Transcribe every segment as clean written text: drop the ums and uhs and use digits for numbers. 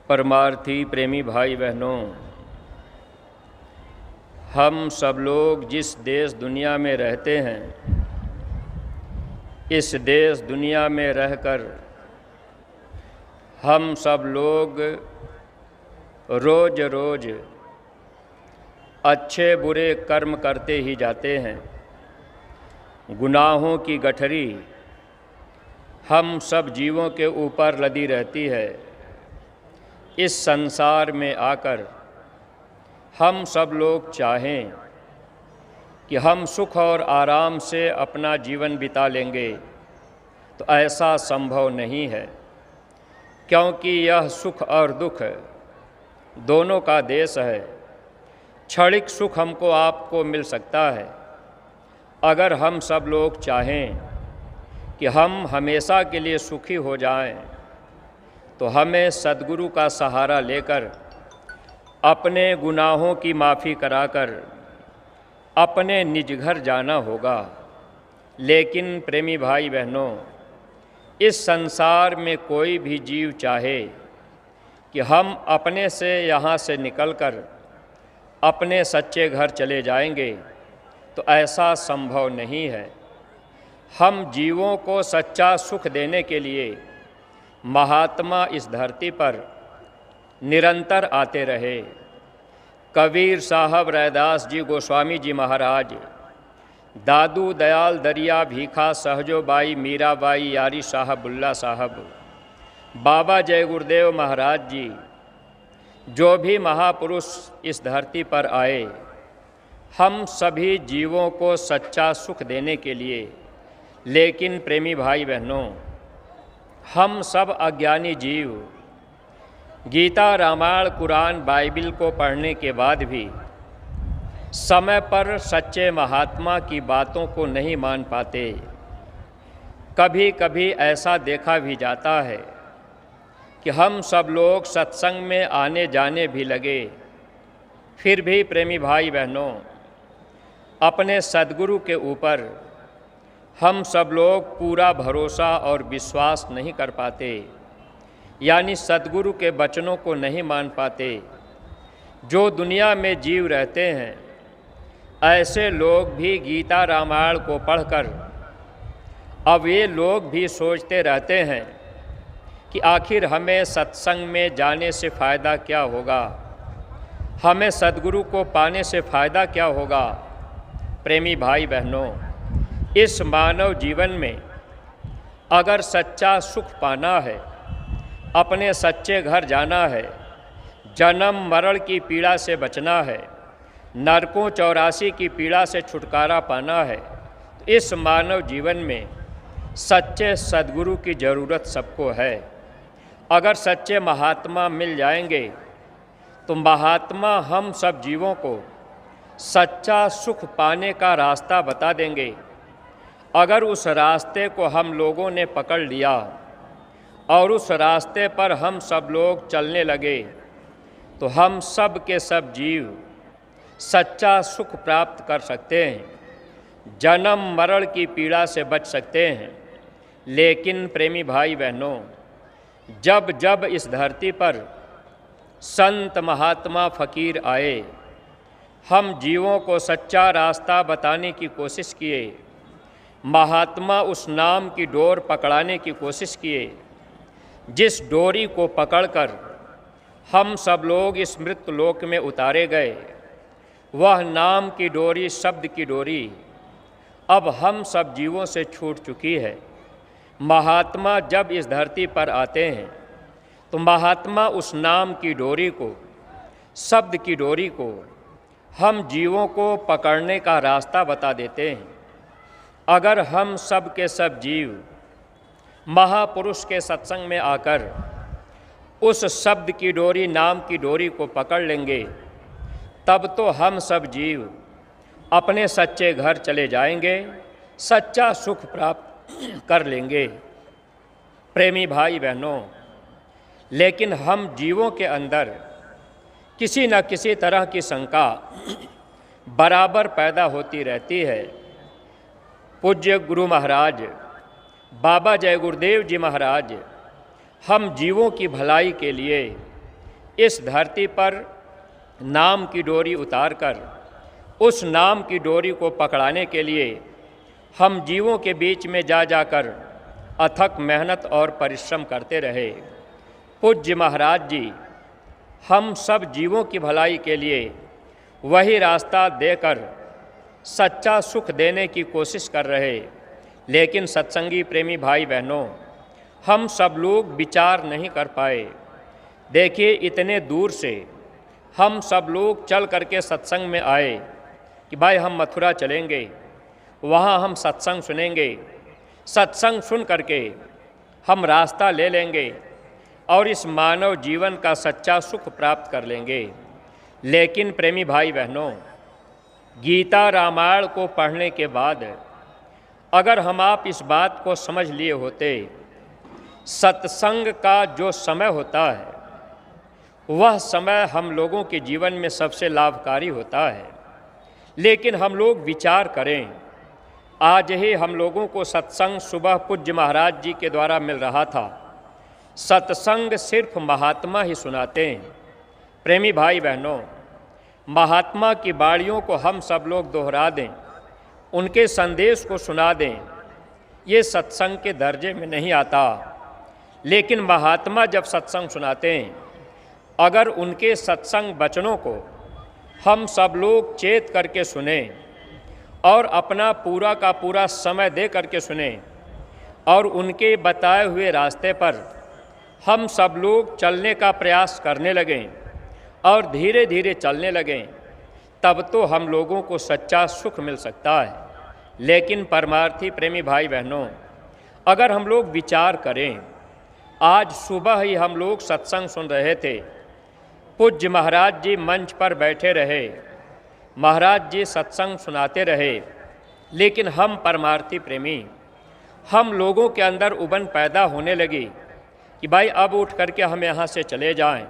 परमार्थी प्रेमी भाई बहनों, हम सब लोग जिस देश दुनिया में रहते हैं, इस देश दुनिया में रहकर हम सब लोग रोज़ रोज़ अच्छे बुरे कर्म करते ही जाते हैं। गुनाहों की गठरी हम सब जीवों के ऊपर लदी रहती है। इस संसार में आकर हम सब लोग चाहें कि हम सुख और आराम से अपना जीवन बिता लेंगे, तो ऐसा संभव नहीं है, क्योंकि यह सुख और दुख दोनों का देश है। क्षणिक सुख हमको आपको मिल सकता है। अगर हम सब लोग चाहें कि हम हमेशा के लिए सुखी हो जाएं, तो हमें सद्गुरु का सहारा लेकर अपने गुनाहों की माफ़ी कराकर अपने निज घर जाना होगा। लेकिन प्रेमी भाई बहनों, इस संसार में कोई भी जीव चाहे कि हम अपने से यहाँ से निकलकर अपने सच्चे घर चले जाएंगे, तो ऐसा संभव नहीं है। हम जीवों को सच्चा सुख देने के लिए महात्मा इस धरती पर निरंतर आते रहे। कबीर साहब, रैदास जी, गोस्वामी जी महाराज, दादू दयाल दरिया, भीखा सहजोबाई, मीराबाई, यारी साहब, बुल्ला साहब, बाबा जय गुरुदेव महाराज जी, जो भी महापुरुष इस धरती पर आए, हम सभी जीवों को सच्चा सुख देने के लिए। लेकिन प्रेमी भाई बहनों, हम सब अज्ञानी जीव गीता, रामायण, कुरान, बाइबिल को पढ़ने के बाद भी समय पर सच्चे महात्मा की बातों को नहीं मान पाते। कभी कभी ऐसा देखा भी जाता है कि हम सब लोग सत्संग में आने जाने भी लगे, फिर भी प्रेमी भाई बहनों, अपने सद्गुरु के ऊपर हम सब लोग पूरा भरोसा और विश्वास नहीं कर पाते, यानी सद्गुरु के वचनों को नहीं मान पाते। जो दुनिया में जीव रहते हैं, ऐसे लोग भी गीता रामायण को पढ़कर अब ये लोग भी सोचते रहते हैं कि आखिर हमें सत्संग में जाने से फ़ायदा क्या होगा, हमें सद्गुरु को पाने से फ़ायदा क्या होगा। प्रेमी भाई बहनों, इस मानव जीवन में अगर सच्चा सुख पाना है, अपने सच्चे घर जाना है, जन्म मरण की पीड़ा से बचना है, नरकों 84 की पीड़ा से छुटकारा पाना है, तो इस मानव जीवन में सच्चे सद्गुरु की ज़रूरत सबको है। अगर सच्चे महात्मा मिल जाएंगे, तो महात्मा हम सब जीवों को सच्चा सुख पाने का रास्ता बता देंगे। अगर उस रास्ते को हम लोगों ने पकड़ लिया और उस रास्ते पर हम सब लोग चलने लगे, तो हम सब के सब जीव सच्चा सुख प्राप्त कर सकते हैं, जन्म मरण की पीड़ा से बच सकते हैं। लेकिन प्रेमी भाई बहनों, जब जब इस धरती पर संत महात्मा फ़कीर आए, हम जीवों को सच्चा रास्ता बताने की कोशिश किए, महात्मा उस नाम की डोर पकड़ाने की कोशिश किए, जिस डोरी को पकड़कर हम सब लोग इस मृत लोक में उतारे गए, वह नाम की डोरी, शब्द की डोरी अब हम सब जीवों से छूट चुकी है। महात्मा जब इस धरती पर आते हैं, तो महात्मा उस नाम की डोरी को, शब्द की डोरी को हम जीवों को पकड़ने का रास्ता बता देते हैं। अगर हम सब के सब जीव महापुरुष के सत्संग में आकर उस शब्द की डोरी, नाम की डोरी को पकड़ लेंगे, तब तो हम सब जीव अपने सच्चे घर चले जाएंगे, सच्चा सुख प्राप्त कर लेंगे। प्रेमी भाई बहनों, लेकिन हम जीवों के अंदर किसी न किसी तरह की शंका बराबर पैदा होती रहती है। पूज्य गुरु महाराज बाबा जय गुरुदेव जी महाराज हम जीवों की भलाई के लिए इस धरती पर नाम की डोरी उतारकर उस नाम की डोरी को पकड़ाने के लिए हम जीवों के बीच में जा जाकर अथक मेहनत और परिश्रम करते रहे। पूज्य महाराज जी हम सब जीवों की भलाई के लिए वही रास्ता देकर सच्चा सुख देने की कोशिश कर रहे, लेकिन सत्संगी प्रेमी भाई बहनों, हम सब लोग विचार नहीं कर पाए। देखिए, इतने दूर से हम सब लोग चल करके सत्संग में आए कि भाई हम मथुरा चलेंगे, वहाँ हम सत्संग सुनेंगे, सत्संग सुन करके हम रास्ता ले लेंगे और इस मानव जीवन का सच्चा सुख प्राप्त कर लेंगे। लेकिन प्रेमी भाई बहनों, गीता रामायण को पढ़ने के बाद अगर हम आप इस बात को समझ लिए होते, सत्संग का जो समय होता है वह समय हम लोगों के जीवन में सबसे लाभकारी होता है। लेकिन हम लोग विचार करें, आज ही हम लोगों को सत्संग सुबह पूज्य महाराज जी के द्वारा मिल रहा था। सत्संग सिर्फ महात्मा ही सुनाते हैं। प्रेमी भाई बहनों, महात्मा की बाणियों को हम सब लोग दोहरा दें, उनके संदेश को सुना दें, ये सत्संग के दर्जे में नहीं आता। लेकिन महात्मा जब सत्संग सुनाते हैं, अगर उनके सत्संग वचनों को हम सब लोग चेत करके सुने और अपना पूरा का पूरा समय दे करके सुने और उनके बताए हुए रास्ते पर हम सब लोग चलने का प्रयास करने लगें और धीरे धीरे चलने लगें, तब तो हम लोगों को सच्चा सुख मिल सकता है। लेकिन परमार्थी प्रेमी भाई बहनों, अगर हम लोग विचार करें, आज सुबह ही हम लोग सत्संग सुन रहे थे, पूज्य महाराज जी मंच पर बैठे रहे, महाराज जी सत्संग सुनाते रहे, लेकिन हम परमार्थी प्रेमी, हम लोगों के अंदर उबन पैदा होने लगी कि भाई अब उठ करके हम यहाँ से चले जाएं।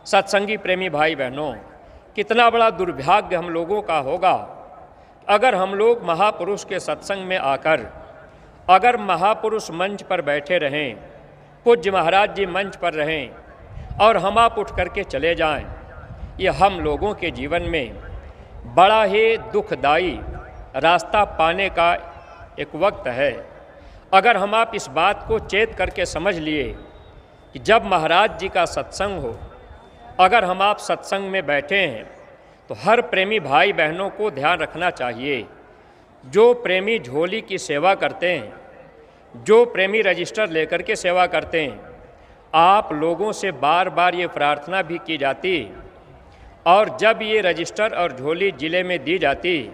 सत्संगी प्रेमी भाई बहनों, कितना बड़ा दुर्भाग्य हम लोगों का होगा अगर हम लोग महापुरुष के सत्संग में आकर, अगर महापुरुष मंच पर बैठे रहें, पूज्य महाराज जी मंच पर रहें और हम आप उठ करके चले जाएं। ये हम लोगों के जीवन में बड़ा ही दुखदाई रास्ता पाने का एक वक्त है। अगर हम आप इस बात को चेत करके समझ लिए कि जब महाराज जी का सत्संग हो, अगर हम आप सत्संग में बैठे हैं, तो हर प्रेमी भाई बहनों को ध्यान रखना चाहिए। जो प्रेमी झोली की सेवा करते हैं, जो प्रेमी रजिस्टर लेकर के सेवा करते हैं, आप लोगों से बार बार ये प्रार्थना भी की जाती, और जब ये रजिस्टर और झोली ज़िले में दी जाती,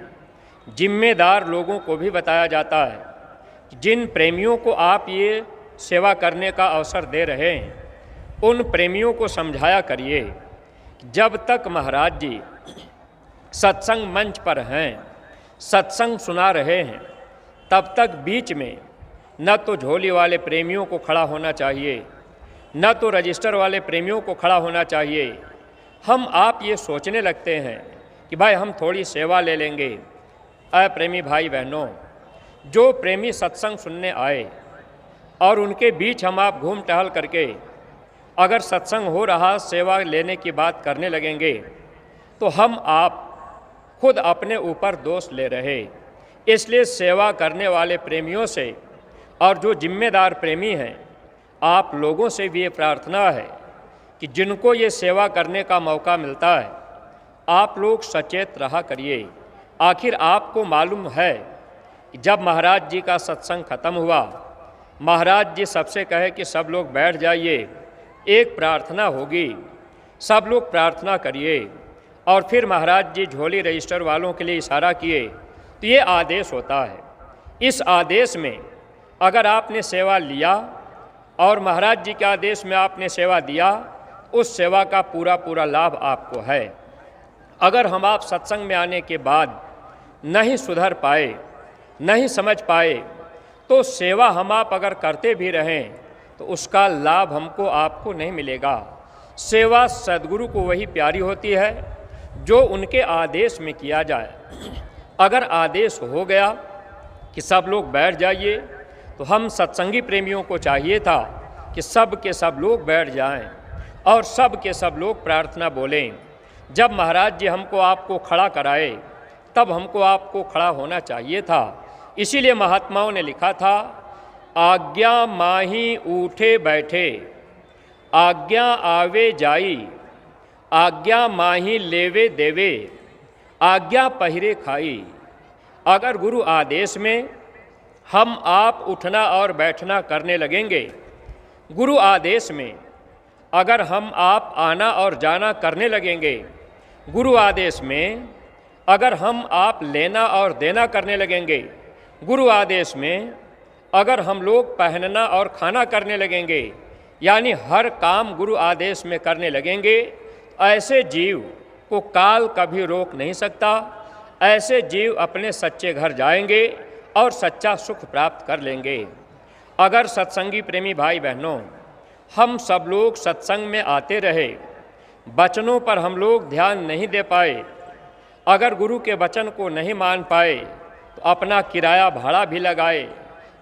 जिम्मेदार लोगों को भी बताया जाता है, जिन प्रेमियों को आप ये सेवा करने का अवसर दे रहे हैं, उन प्रेमियों को समझाया करिए, जब तक महाराज जी सत्संग मंच पर हैं, सत्संग सुना रहे हैं, तब तक बीच में न तो झोली वाले प्रेमियों को खड़ा होना चाहिए, न तो रजिस्टर वाले प्रेमियों को खड़ा होना चाहिए। हम आप ये सोचने लगते हैं कि भाई हम थोड़ी सेवा ले लेंगे। प्रेमी भाई बहनों, जो प्रेमी सत्संग सुनने आए और उनके बीच हम आप घूम टहल करके अगर सत्संग हो रहा सेवा लेने की बात करने लगेंगे, तो हम आप खुद अपने ऊपर दोष ले रहे। इसलिए सेवा करने वाले प्रेमियों से और जो जिम्मेदार प्रेमी हैं, आप लोगों से भी ये प्रार्थना है कि जिनको ये सेवा करने का मौका मिलता है, आप लोग सचेत रहा करिए। आखिर आपको मालूम है कि जब महाराज जी का सत्संग खत्म हुआ, महाराज जी सबसे कहे कि सब लोग बैठ जाइए, एक प्रार्थना होगी, सब लोग प्रार्थना करिए। और फिर महाराज जी झोली रजिस्टर वालों के लिए इशारा किए, तो ये आदेश होता है। इस आदेश में अगर आपने सेवा लिया और महाराज जी के आदेश में आपने सेवा दिया, उस सेवा का पूरा पूरा लाभ आपको है। अगर हम आप सत्संग में आने के बाद नहीं सुधर पाए, नहीं समझ पाए, तो सेवा हम आप अगर करते भी रहें तो उसका लाभ हमको आपको नहीं मिलेगा। सेवा सद्गुरु को वही प्यारी होती है जो उनके आदेश में किया जाए। अगर आदेश हो गया कि सब लोग बैठ जाइए, तो हम सत्संगी प्रेमियों को चाहिए था कि सब के सब लोग बैठ जाएं और सब के सब लोग प्रार्थना बोलें। जब महाराज जी हमको आपको खड़ा कराए तब हमको आपको खड़ा होना चाहिए था। इसीलिए महात्माओं ने लिखा था, आज्ञा माही उठे बैठे, आज्ञा आवे जाई, आज्ञा माही लेवे देवे, आज्ञा पहिरे खाई। अगर गुरु आदेश में हम आप उठना और बैठना करने लगेंगे, गुरु आदेश में अगर हम आप आना और जाना करने लगेंगे, गुरु आदेश में अगर हम आप लेना और देना करने लगेंगे, गुरु आदेश में अगर हम लोग पहनना और खाना करने लगेंगे, यानी हर काम गुरु आदेश में करने लगेंगे, ऐसे जीव को काल कभी रोक नहीं सकता। ऐसे जीव अपने सच्चे घर जाएंगे और सच्चा सुख प्राप्त कर लेंगे। अगर सत्संगी प्रेमी भाई बहनों, हम सब लोग सत्संग में आते रहे, वचनों पर हम लोग ध्यान नहीं दे पाए, अगर गुरु के वचन को नहीं मान पाए तो अपना किराया भाड़ा भी लगाए,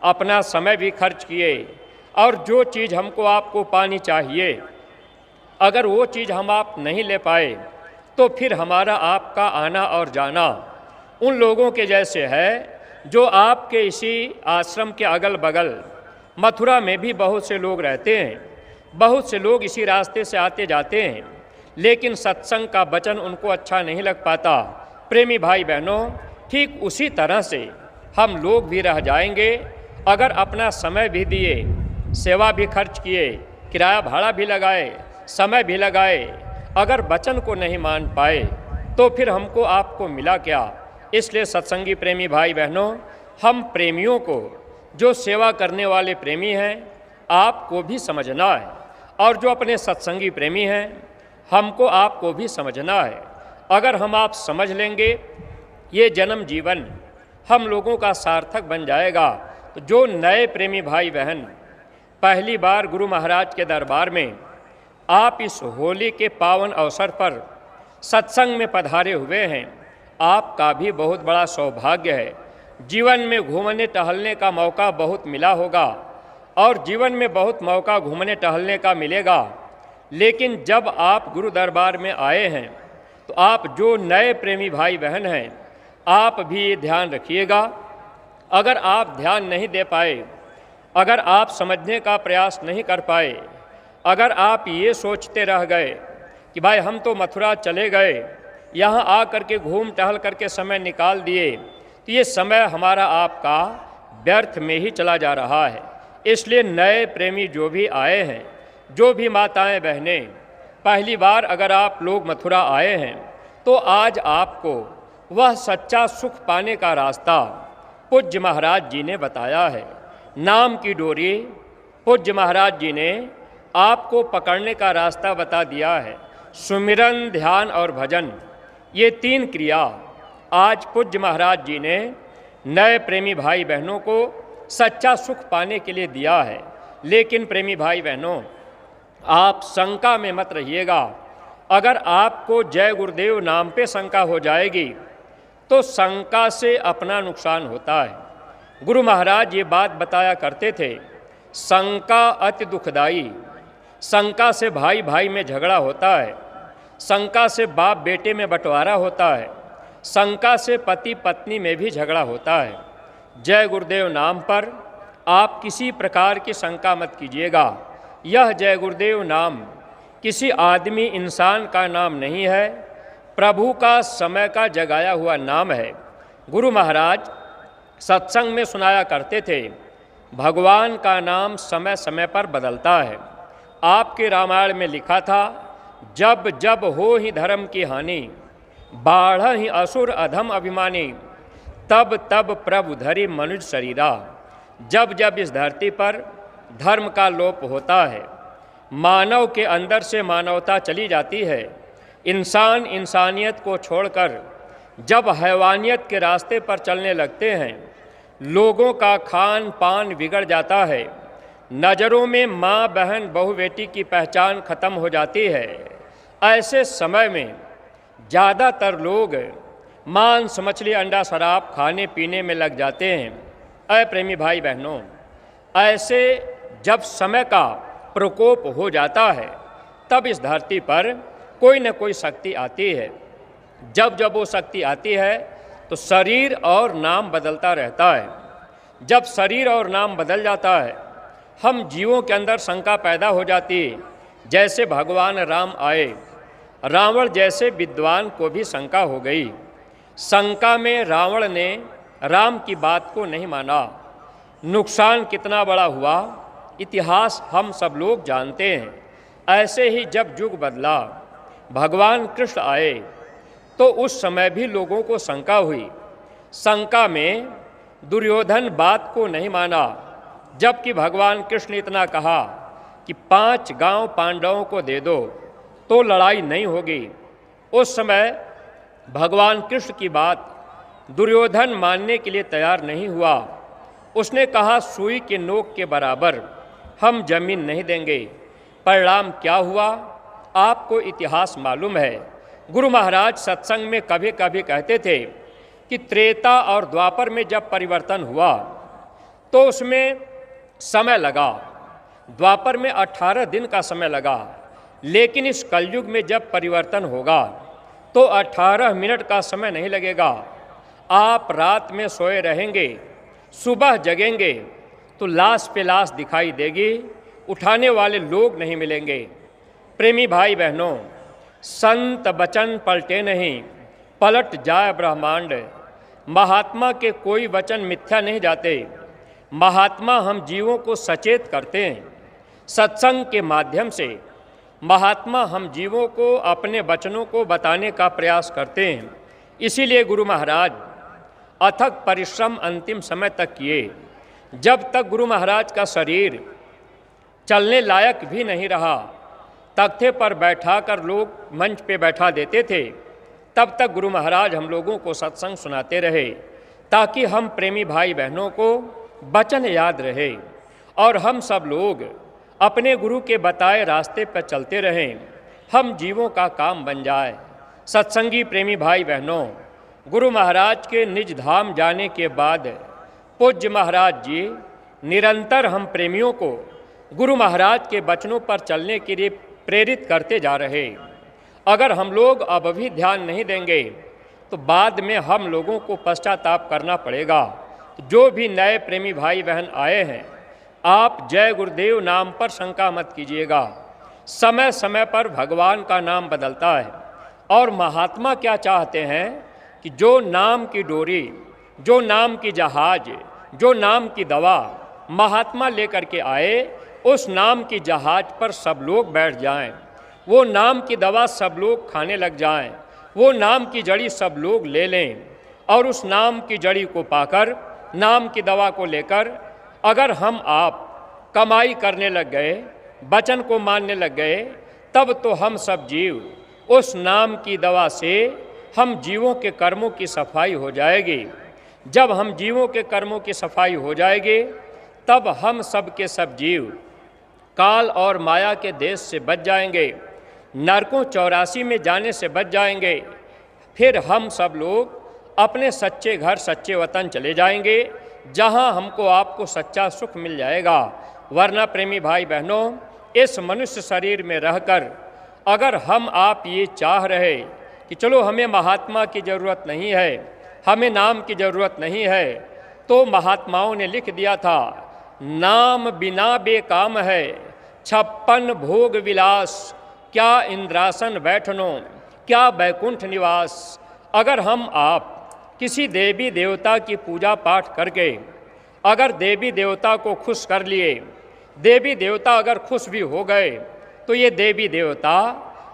अपना समय भी खर्च किए, और जो चीज़ हमको आपको पानी चाहिए अगर वो चीज़ हम आप नहीं ले पाए तो फिर हमारा आपका आना और जाना उन लोगों के जैसे है जो आपके इसी आश्रम के अगल बगल मथुरा में भी बहुत से लोग रहते हैं, बहुत से लोग इसी रास्ते से आते जाते हैं, लेकिन सत्संग का वचन उनको अच्छा नहीं लग पाता। प्रेमी भाई बहनों, ठीक उसी तरह से हम लोग भी रह जाएंगे। अगर अपना समय भी दिए, सेवा भी खर्च किए, किराया भाड़ा भी लगाए, समय भी लगाए, अगर वचन को नहीं मान पाए तो फिर हमको आपको मिला क्या। इसलिए सत्संगी प्रेमी भाई बहनों, हम प्रेमियों को, जो सेवा करने वाले प्रेमी हैं, आपको भी समझना है, और जो अपने सत्संगी प्रेमी हैं, हमको आपको भी समझना है। अगर हम आप समझ लेंगे, ये जन्म जीवन हम लोगों का सार्थक बन जाएगा। तो जो नए प्रेमी भाई बहन पहली बार गुरु महाराज के दरबार में आप इस होली के पावन अवसर पर सत्संग में पधारे हुए हैं, आपका भी बहुत बड़ा सौभाग्य है। जीवन में घूमने टहलने का मौका बहुत मिला होगा, और जीवन में बहुत मौका घूमने टहलने का मिलेगा, लेकिन जब आप गुरु दरबार में आए हैं तो आप जो नए प्रेमी भाई बहन हैं, आप भी ये ध्यान रखिएगा। अगर आप ध्यान नहीं दे पाए, अगर आप समझने का प्रयास नहीं कर पाए, अगर आप ये सोचते रह गए कि भाई हम तो मथुरा चले गए, यहाँ आ करके घूम टहल करके समय निकाल दिए, तो ये समय हमारा आपका व्यर्थ में ही चला जा रहा है। इसलिए नए प्रेमी जो भी आए हैं, जो भी माताएं बहनें पहली बार अगर आप लोग मथुरा आए हैं, तो आज आपको वह सच्चा सुख पाने का रास्ता पूज्य महाराज जी ने बताया है। नाम की डोरी पूज्य महाराज जी ने आपको पकड़ने का रास्ता बता दिया है। सुमिरन, ध्यान और भजन, ये 3 क्रिया आज पूज्य महाराज जी ने नए प्रेमी भाई बहनों को सच्चा सुख पाने के लिए दिया है। लेकिन प्रेमी भाई बहनों, आप शंका में मत रहिएगा। अगर आपको जय गुरुदेव नाम पे शंका हो जाएगी तो शंका से अपना नुकसान होता है। गुरु महाराज ये बात बताया करते थे, शंका अति दुखदाई। शंका से भाई भाई में झगड़ा होता है, शंका से बाप बेटे में बंटवारा होता है, शंका से पति पत्नी में भी झगड़ा होता है। जय गुरुदेव नाम पर आप किसी प्रकार की शंका मत कीजिएगा। यह जय गुरुदेव नाम किसी आदमी इंसान का नाम नहीं है, प्रभु का समय का जगाया हुआ नाम है। गुरु महाराज सत्संग में सुनाया करते थे, भगवान का नाम समय समय पर बदलता है। आपके रामायण में लिखा था, जब जब हो ही धर्म की हानि, बाढ़ ही असुर अधम अभिमानी, तब तब प्रभु धरि मनुज शरीरा। जब जब इस धरती पर धर्म का लोप होता है, मानव के अंदर से मानवता चली जाती है, इंसान इंसानियत को छोड़कर जब हैवानियत के रास्ते पर चलने लगते हैं, लोगों का खान पान बिगड़ जाता है, नज़रों में माँ बहन बहू बेटी की पहचान खत्म हो जाती है, ऐसे समय में ज़्यादातर लोग मांस मछली अंडा शराब खाने पीने में लग जाते हैं। अय प्रेमी भाई बहनों, ऐसे जब समय का प्रकोप हो जाता है तब इस धरती पर कोई न कोई शक्ति आती है। जब जब वो शक्ति आती है तो शरीर और नाम बदलता रहता है। जब शरीर और नाम बदल जाता है, हम जीवों के अंदर शंका पैदा हो जाती है। जैसे भगवान राम आए, रावण जैसे विद्वान को भी शंका हो गई। शंका में रावण ने राम की बात को नहीं माना। नुकसान कितना बड़ा हुआ, इतिहास हम सब लोग जानते हैं। ऐसे ही जब युग बदला, भगवान कृष्ण आए, तो उस समय भी लोगों को शंका हुई। शंका में दुर्योधन बात को नहीं माना, जबकि भगवान कृष्ण ने इतना कहा कि 5 गांव पांडवों को दे दो तो लड़ाई नहीं होगी। उस समय भगवान कृष्ण की बात दुर्योधन मानने के लिए तैयार नहीं हुआ। उसने कहा, सुई के नोक के बराबर हम जमीन नहीं देंगे। परिणाम क्या हुआ, आपको इतिहास मालूम है। गुरु महाराज सत्संग में कभी कभी कहते थे कि त्रेता और द्वापर में जब परिवर्तन हुआ तो उसमें समय लगा। द्वापर में 18 दिन का समय लगा, लेकिन इस कलयुग में जब परिवर्तन होगा तो 18 मिनट का समय नहीं लगेगा। आप रात में सोए रहेंगे, सुबह जगेंगे तो लाश पे लाश दिखाई देगी, उठाने वाले लोग नहीं मिलेंगे। प्रेमी भाई बहनों, संत वचन पलटे नहीं, पलट जाए ब्रह्मांड। महात्मा के कोई वचन मिथ्या नहीं जाते। महात्मा हम जीवों को सचेत करते हैं। सत्संग के माध्यम से महात्मा हम जीवों को अपने वचनों को बताने का प्रयास करते हैं। इसीलिए गुरु महाराज अथक परिश्रम अंतिम समय तक किए। जब तक गुरु महाराज का शरीर चलने लायक भी नहीं रहा, तख्ते पर बैठाकर लोग मंच पे बैठा देते थे, तब तक गुरु महाराज हम लोगों को सत्संग सुनाते रहे, ताकि हम प्रेमी भाई बहनों को वचन याद रहे और हम सब लोग अपने गुरु के बताए रास्ते पर चलते रहें। हम जीवों का काम बन जाए। सत्संगी प्रेमी भाई बहनों, गुरु महाराज के निज धाम जाने के बाद पूज्य महाराज जी निरंतर हम प्रेमियों को गुरु महाराज के वचनों पर चलने के लिए प्रेरित करते जा रहे। अगर हम लोग अब भी ध्यान नहीं देंगे तो बाद में हम लोगों को पश्चाताप करना पड़ेगा। जो भी नए प्रेमी भाई बहन आए हैं, आप जय गुरुदेव नाम पर शंका मत कीजिएगा। समय समय पर भगवान का नाम बदलता है और महात्मा क्या चाहते हैं कि जो नाम की डोरी, जो नाम की जहाज, जो नाम की दवा महात्मा लेकर के आए, उस नाम की जहाज पर सब लोग बैठ जाएं। वो नाम की दवा सब लोग खाने लग जाएं। वो नाम की जड़ी सब लोग ले लें और उस नाम की जड़ी को पाकर, नाम की दवा को लेकर अगर हम आप कमाई करने लग गए, वचन को मानने लग गए, तब तो हम सब जीव उस नाम की दवा से हम जीवों के कर्मों की सफाई हो जाएगी। जब हम जीवों के कर्मों की सफाई हो जाएगी, तब हम सब के सब जीव काल और माया के देश से बच जाएंगे, नरकों 84 में जाने से बच जाएंगे। फिर हम सब लोग अपने सच्चे घर, सच्चे वतन चले जाएंगे, जहां हमको आपको सच्चा सुख मिल जाएगा। वरना प्रेमी भाई बहनों, इस मनुष्य शरीर में रहकर अगर हम आप ये चाह रहे कि चलो हमें महात्मा की ज़रूरत नहीं है, हमें नाम की ज़रूरत नहीं है, तो महात्माओं ने लिख दिया था, नाम बिना बेकाम है 56 भोग विलास, क्या इंद्रासन बैठनो, क्या बैकुंठ निवास। अगर हम आप किसी देवी देवता की पूजा पाठ करके अगर देवी देवता को खुश कर लिए, देवी देवता अगर खुश भी हो गए, तो ये देवी देवता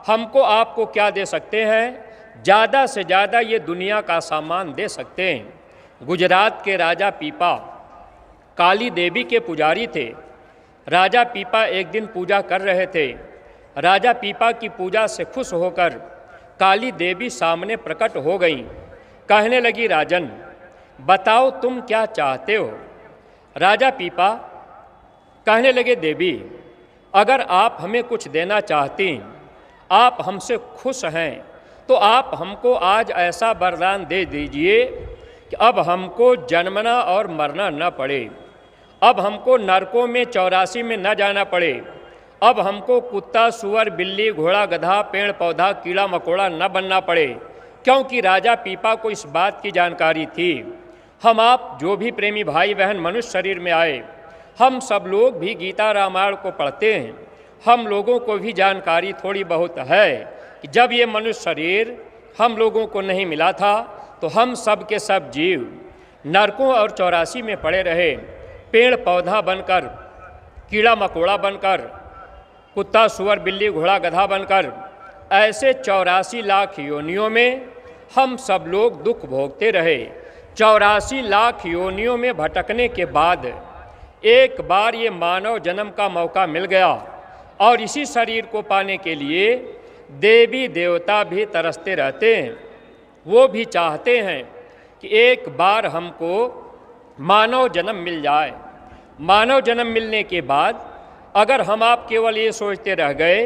हमको आपको क्या दे सकते हैं? ज़्यादा से ज़्यादा ये दुनिया का सामान दे सकते हैं। गुजरात के राजा पीपा काली देवी के पुजारी थे। राजा पीपा एक दिन पूजा कर रहे थे। राजा पीपा की पूजा से खुश होकर काली देवी सामने प्रकट हो गईं। कहने लगी, राजन बताओ तुम क्या चाहते हो? राजा पीपा कहने लगे, देवी अगर आप हमें कुछ देना चाहती, आप हमसे खुश हैं, तो आप हमको आज ऐसा वरदान दे दीजिए कि अब हमको जन्मना और मरना न पड़े, अब हमको नरकों में 84 में न जाना पड़े, अब हमको कुत्ता, सुअर, बिल्ली, घोड़ा, गधा, पेड़ पौधा, कीड़ा मकोड़ा न बनना पड़े, क्योंकि राजा पीपा को इस बात की जानकारी थी। हम आप जो भी प्रेमी भाई बहन मनुष्य शरीर में आए, हम सब लोग भी गीता रामायण को पढ़ते हैं। हम लोगों को भी जानकारी थोड़ी बहुत है कि जब ये मनुष्य शरीर हम लोगों को नहीं मिला था तो हम सब के सब जीव नरकों और 84 में पड़े रहे, पेड़ पौधा बनकर, कीड़ा मकोड़ा बनकर, कुत्ता, सुअर, बिल्ली, घोड़ा, गधा बनकर, ऐसे 84 लाख योनियों में हम सब लोग दुख भोगते रहे। 84 लाख योनियों में भटकने के बाद एक बार ये मानव जन्म का मौका मिल गया और इसी शरीर को पाने के लिए देवी देवता भी तरसते रहते हैं। वो भी चाहते हैं कि एक बार हमको मानव जन्म मिल जाए। मानव जन्म मिलने के बाद अगर हम आप केवल ये सोचते रह गए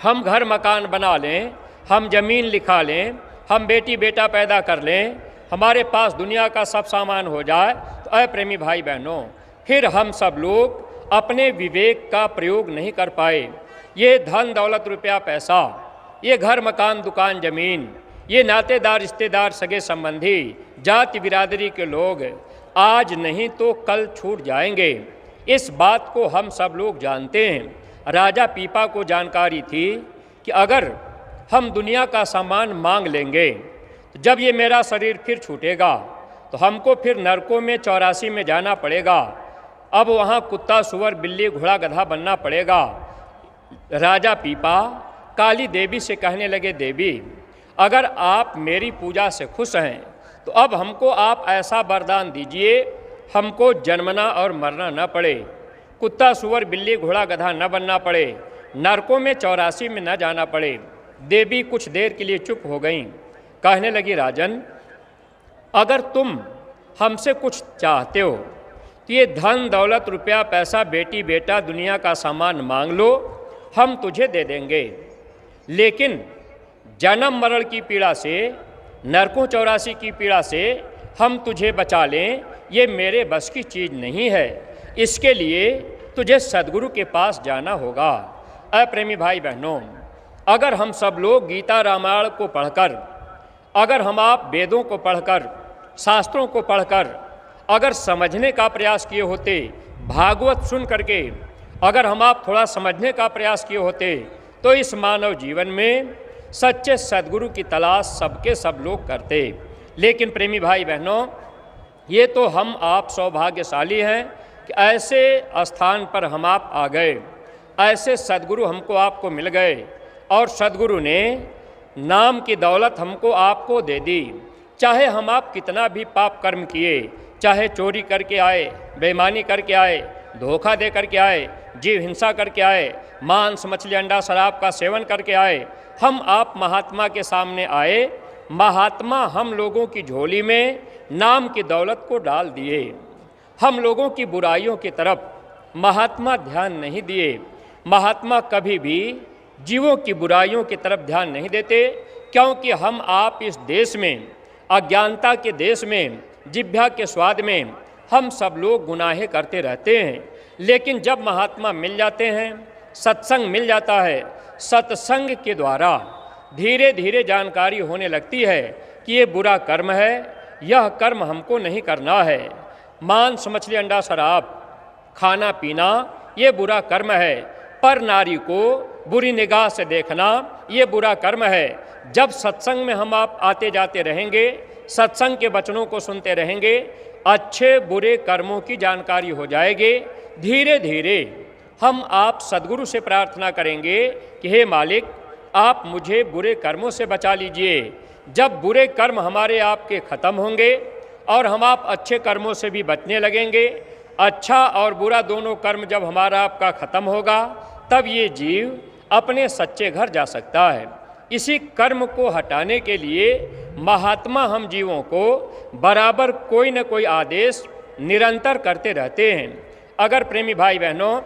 हम घर मकान बना लें, हम ज़मीन लिखा लें, हम बेटी बेटा पैदा कर लें, हमारे पास दुनिया का सब सामान हो जाए, तो अय प्रेमी भाई बहनों, फिर हम सब लोग अपने विवेक का प्रयोग नहीं कर पाए। ये धन दौलत रुपया पैसा, ये घर मकान दुकान ज़मीन, ये नातेदार रिश्तेदार सगे संबंधी जाति बिरादरी के लोग आज नहीं तो कल छूट जाएंगे। इस बात को हम सब लोग जानते हैं। राजा पीपा को जानकारी थी कि अगर हम दुनिया का सामान मांग लेंगे तो जब ये मेरा शरीर फिर छूटेगा तो हमको फिर नरकों में 84 में जाना पड़ेगा। अब वहाँ कुत्ता, सुअर, बिल्ली, घोड़ा, गधा बनना पड़ेगा। राजा पीपा काली देवी से कहने लगे, देवी अगर आप मेरी पूजा से खुश हैं तो अब हमको आप ऐसा वरदान दीजिए हमको जन्मना और मरना न पड़े, कुत्ता, सुअर, बिल्ली, घोड़ा, गधा न बनना पड़े, नरकों में 84 में न जाना पड़े। देवी कुछ देर के लिए चुप हो गईं। कहने लगी, राजन अगर तुम हमसे कुछ चाहते हो तो ये धन दौलत रुपया पैसा बेटी बेटा दुनिया का सामान मांग लो, हम तुझे दे देंगे। लेकिन जन्म मरण की पीड़ा से, नरकों 84 की पीड़ा से हम तुझे बचा लें, ये मेरे बस की चीज़ नहीं है। इसके लिए तुझे सद्गुरु के पास जाना होगा। अप्रेमी भाई बहनों, अगर हम सब लोग गीता रामायण को पढ़कर, अगर हम आप वेदों को पढ़कर, शास्त्रों को पढ़कर अगर समझने का प्रयास किए होते, भागवत सुन करके अगर हम आप थोड़ा समझने का प्रयास किए होते, तो इस मानव जीवन में सच्चे सद्गुरु की तलाश सबके सब लोग करते। लेकिन प्रेमी भाई बहनों, ये तो हम आप सौभाग्यशाली हैं कि ऐसे स्थान पर हम आप आ गए, ऐसे सद्गुरु हमको आपको मिल गए और सद्गुरु ने नाम की दौलत हमको आपको दे दी। चाहे हम आप कितना भी पाप कर्म किए, चाहे चोरी करके आए, बेईमानी करके आए, धोखा दे करके आए, जीव हिंसा करके आए, मांस मछली अंडा शराब का सेवन करके आए, हम आप महात्मा के सामने आए, महात्मा हम लोगों की झोली में नाम की दौलत को डाल दिए। हम लोगों की बुराइयों की तरफ महात्मा ध्यान नहीं दिए। महात्मा कभी भी जीवों की बुराइयों की तरफ ध्यान नहीं देते, क्योंकि हम आप इस देश में, अज्ञानता के देश में, जिह्वा के स्वाद में हम सब लोग गुनाहें करते रहते हैं। लेकिन जब महात्मा मिल जाते हैं, सत्संग मिल जाता है, सत्संग के द्वारा धीरे धीरे जानकारी होने लगती है कि ये बुरा कर्म है, यह कर्म हमको नहीं करना है। मांस मछली अंडा शराब खाना पीना ये बुरा कर्म है, पर नारी को बुरी निगाह से देखना ये बुरा कर्म है। जब सत्संग में हम आप आते जाते रहेंगे, सत्संग के वचनों को सुनते रहेंगे, अच्छे बुरे कर्मों की जानकारी हो जाएगी। धीरे धीरे हम आप सद्गुरु से प्रार्थना करेंगे कि हे मालिक, आप मुझे बुरे कर्मों से बचा लीजिए। जब बुरे कर्म हमारे आपके ख़त्म होंगे और हम आप अच्छे कर्मों से भी बचने लगेंगे, अच्छा और बुरा दोनों कर्म जब हमारा आपका ख़त्म होगा, तब ये जीव अपने सच्चे घर जा सकता है। इसी कर्म को हटाने के लिए महात्मा हम जीवों को बराबर कोई न कोई आदेश निरंतर करते रहते हैं। अगर प्रेमी भाई बहनों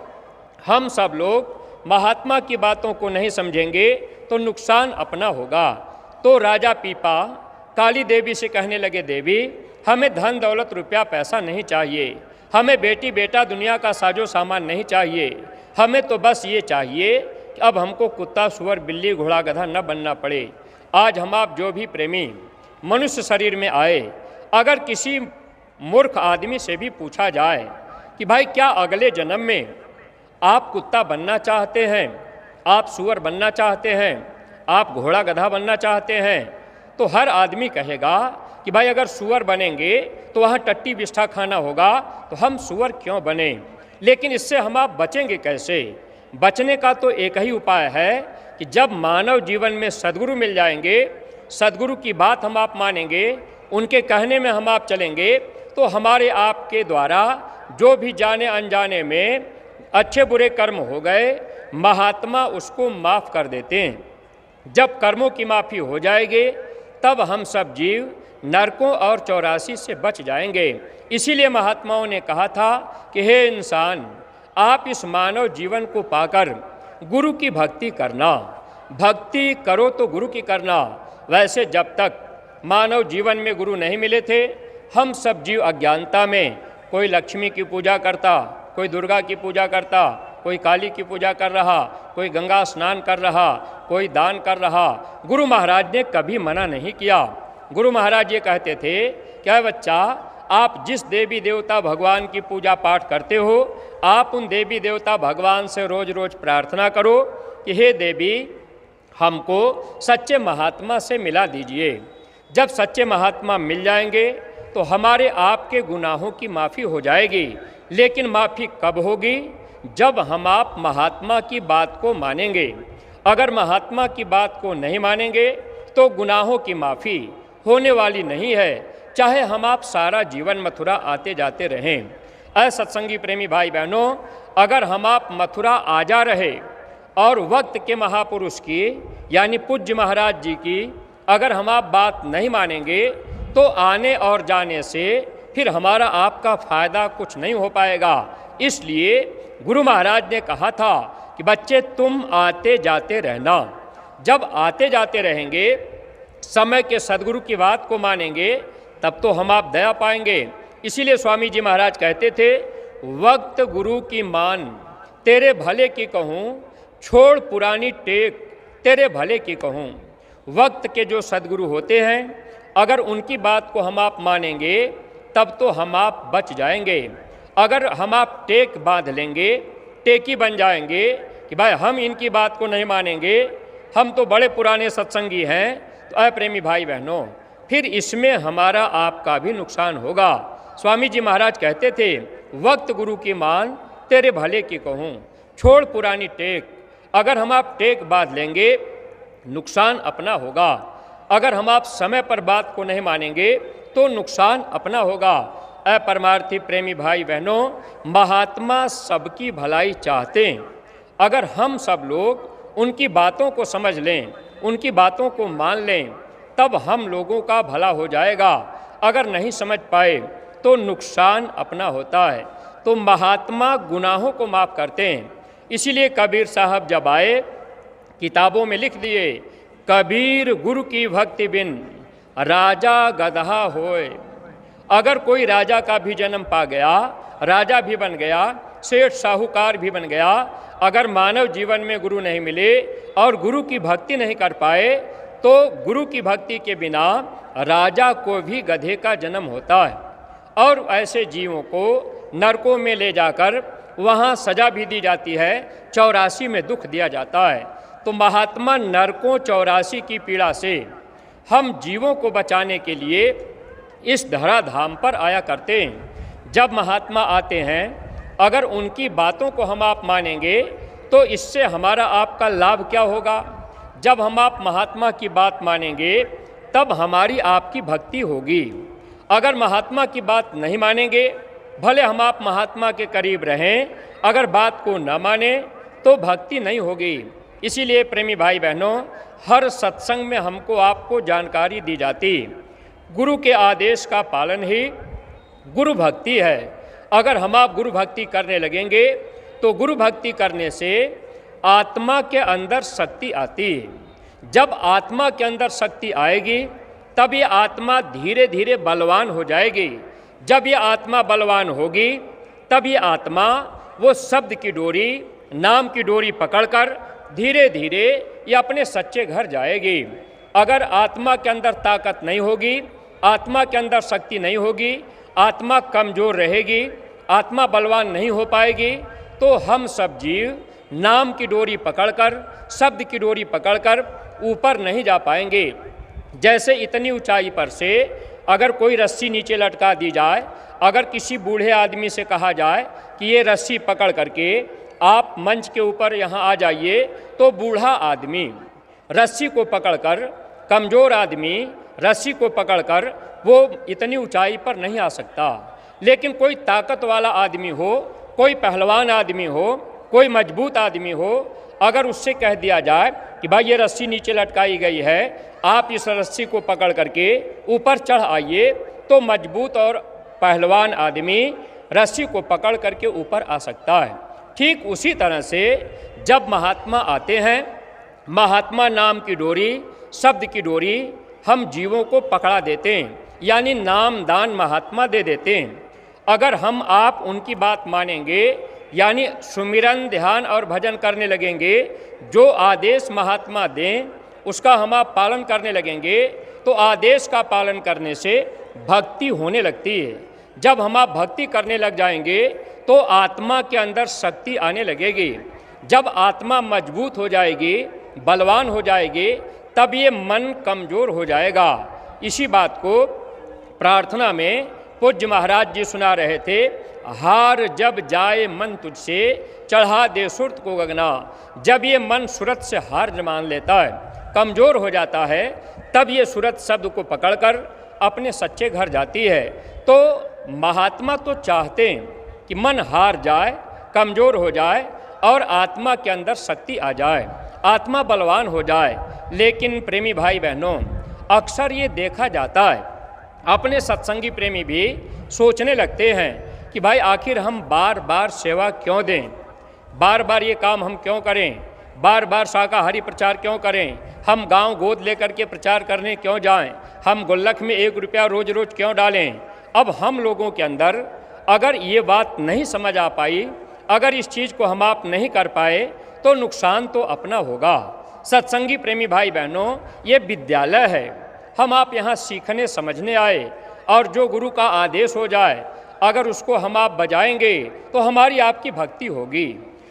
हम सब लोग महात्मा की बातों को नहीं समझेंगे तो नुकसान अपना होगा। तो राजा पीपा काली देवी से कहने लगे, देवी हमें धन दौलत रुपया पैसा नहीं चाहिए, हमें बेटी बेटा दुनिया का साजो सामान नहीं चाहिए, हमें तो बस ये चाहिए कि अब हमको कुत्ता, सुअर, बिल्ली, घोड़ा, गधा न बनना पड़े। आज हम आप जो भी प्रेमी मनुष्य शरीर में आए, अगर किसी मूर्ख आदमी से भी पूछा जाए कि भाई क्या अगले जन्म में आप कुत्ता बनना चाहते हैं, आप सुअर बनना चाहते हैं, आप घोड़ा गधा बनना चाहते हैं, तो हर आदमी कहेगा कि भाई अगर सुअर बनेंगे तो वहाँ टट्टी बिष्ठा खाना होगा, तो हम सुअर क्यों बने। लेकिन इससे हम आप बचेंगे कैसे? बचने का तो एक ही उपाय है कि जब मानव जीवन में सद्गुरु मिल जाएंगे, सद्गुरु की बात हम आप मानेंगे, उनके कहने में हम आप चलेंगे, तो हमारे आपके द्वारा जो भी जाने अनजाने में अच्छे बुरे कर्म हो गए, महात्मा उसको माफ़ कर देते हैं। जब कर्मों की माफ़ी हो जाएगी तब हम सब जीव नरकों और 84 से बच जाएंगे। इसीलिए महात्माओं ने कहा था कि हे इंसान, आप इस मानव जीवन को पाकर गुरु की भक्ति करना, भक्ति करो तो गुरु की करना। वैसे जब तक मानव जीवन में गुरु नहीं मिले थे, हम सब जीव अज्ञानता में कोई लक्ष्मी की पूजा करता, कोई दुर्गा की पूजा करता, कोई काली की पूजा कर रहा, कोई गंगा स्नान कर रहा, कोई दान कर रहा। गुरु महाराज ने कभी मना नहीं किया। गुरु महाराज ये कहते थे, क्या बच्चा, आप जिस देवी देवता भगवान की पूजा पाठ करते हो, आप उन देवी देवता भगवान से रोज रोज प्रार्थना करो कि हे देवी, हमको सच्चे महात्मा से मिला दीजिए। जब सच्चे महात्मा मिल जाएंगे तो हमारे आपके गुनाहों की माफ़ी हो जाएगी। लेकिन माफ़ी कब होगी? जब हम आप महात्मा की बात को मानेंगे। अगर महात्मा की बात को नहीं मानेंगे तो गुनाहों की माफ़ी होने वाली नहीं है, चाहे हम आप सारा जीवन मथुरा आते जाते रहें। सत्संगी प्रेमी भाई बहनों, अगर हम आप मथुरा आ जा रहे और वक्त के महापुरुष की यानी पूज्य महाराज जी की अगर हम आप बात नहीं मानेंगे तो आने और जाने से फिर हमारा आपका फ़ायदा कुछ नहीं हो पाएगा। इसलिए गुरु महाराज ने कहा था कि बच्चे तुम आते जाते रहना। जब आते जाते रहेंगे, समय के सद्गुरु की बात को मानेंगे, तब तो हम आप दया पाएंगे। इसीलिए स्वामी जी महाराज कहते थे, वक्त गुरु की मान तेरे भले की कहूँ, छोड़ पुरानी टेक तेरे भले की कहूँ। वक्त के जो सद्गुरु होते हैं, अगर उनकी बात को हम आप मानेंगे तब तो हम आप बच जाएंगे। अगर हम आप टेक बांध लेंगे, टेकी बन जाएंगे कि भाई हम इनकी बात को नहीं मानेंगे, हम तो बड़े पुराने सत्संगी हैं, तो प्रेमी भाई बहनों, फिर इसमें हमारा आपका भी नुकसान होगा। स्वामी जी महाराज कहते थे, वक्त गुरु की मान तेरे भले की कहूँ, छोड़ पुरानी टेक। अगर हम आप टेक बांध लेंगे, नुकसान अपना होगा। अगर हम आप समय पर बात को नहीं मानेंगे तो नुकसान अपना होगा। परमार्थी प्रेमी भाई बहनों, महात्मा सबकी भलाई चाहते हैं। अगर हम सब लोग उनकी बातों को समझ लें, उनकी बातों को मान लें, तब हम लोगों का भला हो जाएगा। अगर नहीं समझ पाए तो नुकसान अपना होता है। तो महात्मा गुनाहों को माफ़ करते हैं। इसीलिए कबीर साहब जब आए, किताबों में लिख दिए, कबीर गुरु की भक्ति बिन राजा गदहा होए। अगर कोई राजा का भी जन्म पा गया, राजा भी बन गया, सेठ साहूकार भी बन गया, अगर मानव जीवन में गुरु नहीं मिले और गुरु की भक्ति नहीं कर पाए, तो गुरु की भक्ति के बिना राजा को भी गधे का जन्म होता है। और ऐसे जीवों को नरकों में ले जाकर वहाँ सजा भी दी जाती है, 84 में दुख दिया जाता है। तो महात्मा नरकों 84 की पीड़ा से हम जीवों को बचाने के लिए इस धराधाम पर आया करते हैं। जब महात्मा आते हैं, अगर उनकी बातों को हम आप मानेंगे तो इससे हमारा आपका लाभ क्या होगा? जब हम आप महात्मा की बात मानेंगे तब हमारी आपकी भक्ति होगी। अगर महात्मा की बात नहीं मानेंगे, भले हम आप महात्मा के करीब रहें, अगर बात को न माने तो भक्ति नहीं होगी। इसीलिए प्रेमी भाई बहनों, हर सत्संग में हमको आपको जानकारी दी जाती, गुरु के आदेश का पालन ही गुरु भक्ति है। अगर हम आप गुरु भक्ति करने लगेंगे तो गुरु भक्ति करने से आत्मा के अंदर शक्ति आती है। जब आत्मा के अंदर शक्ति आएगी तब ये आत्मा धीरे धीरे बलवान हो जाएगी। जब ये आत्मा बलवान होगी तब ये आत्मा वो शब्द की डोरी, नाम की डोरी पकड़कर धीरे धीरे ये अपने सच्चे घर जाएगी। अगर आत्मा के अंदर ताकत नहीं होगी, आत्मा के अंदर शक्ति नहीं होगी, आत्मा कमज़ोर रहेगी, आत्मा बलवान नहीं हो पाएगी, तो हम सब जीव नाम की डोरी पकड़कर, शब्द की डोरी पकड़कर ऊपर नहीं जा पाएंगे। जैसे इतनी ऊंचाई पर से अगर कोई रस्सी नीचे लटका दी जाए, अगर किसी बूढ़े आदमी से कहा जाए कि ये रस्सी पकड़ करके आप मंच के ऊपर यहाँ आ जाइए, तो बूढ़ा आदमी रस्सी को पकड़कर, कमज़ोर आदमी रस्सी को पकड़कर वो इतनी ऊंचाई पर नहीं आ सकता। लेकिन कोई ताकत वाला आदमी हो, कोई पहलवान आदमी हो, कोई मजबूत आदमी हो, अगर उससे कह दिया जाए कि भाई ये रस्सी नीचे लटकाई गई है, आप इस रस्सी को पकड़ करके ऊपर चढ़ आइए, तो मजबूत और पहलवान आदमी रस्सी को पकड़ करके ऊपर आ सकता है। ठीक उसी तरह से जब महात्मा आते हैं, महात्मा नाम की डोरी, शब्द की डोरी हम जीवों को पकड़ा देते हैं, यानी नाम दान महात्मा दे देते हैं। अगर हम आप उनकी बात मानेंगे, यानी सुमिरन ध्यान और भजन करने लगेंगे, जो आदेश महात्मा दें उसका हम आप पालन करने लगेंगे, तो आदेश का पालन करने से भक्ति होने लगती है। जब हम आप भक्ति करने लग जाएंगे तो आत्मा के अंदर शक्ति आने लगेगी। जब आत्मा मजबूत हो जाएगी, बलवान हो जाएगी, तब ये मन कमज़ोर हो जाएगा। इसी बात को प्रार्थना में पूज्य महाराज जी सुना रहे थे, हार जब जाए मन तुझसे चढ़ा दे सुरत को गगना। जब ये मन सूरत से हार मान लेता है, कमज़ोर हो जाता है, तब ये सूरत शब्द को पकड़कर अपने सच्चे घर जाती है। तो महात्मा तो चाहते हैं कि मन हार जाए, कमज़ोर हो जाए और आत्मा के अंदर शक्ति आ जाए, आत्मा बलवान हो जाए। लेकिन प्रेमी भाई बहनों, अक्सर ये देखा जाता है, अपने सत्संगी प्रेमी भी सोचने लगते हैं कि भाई आखिर हम बार बार सेवा क्यों दें, बार बार ये काम हम क्यों करें, बार बार शाकाहारी प्रचार क्यों करें, हम गांव गोद लेकर के प्रचार करने क्यों जाएं, हम गुल्लक में 1 रुपया रोज रोज क्यों डालें। अब हम लोगों के अंदर अगर ये बात नहीं समझ आ पाई, अगर इस चीज़ को हम आप नहीं कर पाए, तो नुकसान तो अपना होगा। सत्संगी प्रेमी भाई बहनों, ये विद्यालय है, हम आप यहाँ सीखने समझने आए, और जो गुरु का आदेश हो जाए अगर उसको हम आप बजाएंगे तो हमारी आपकी भक्ति होगी।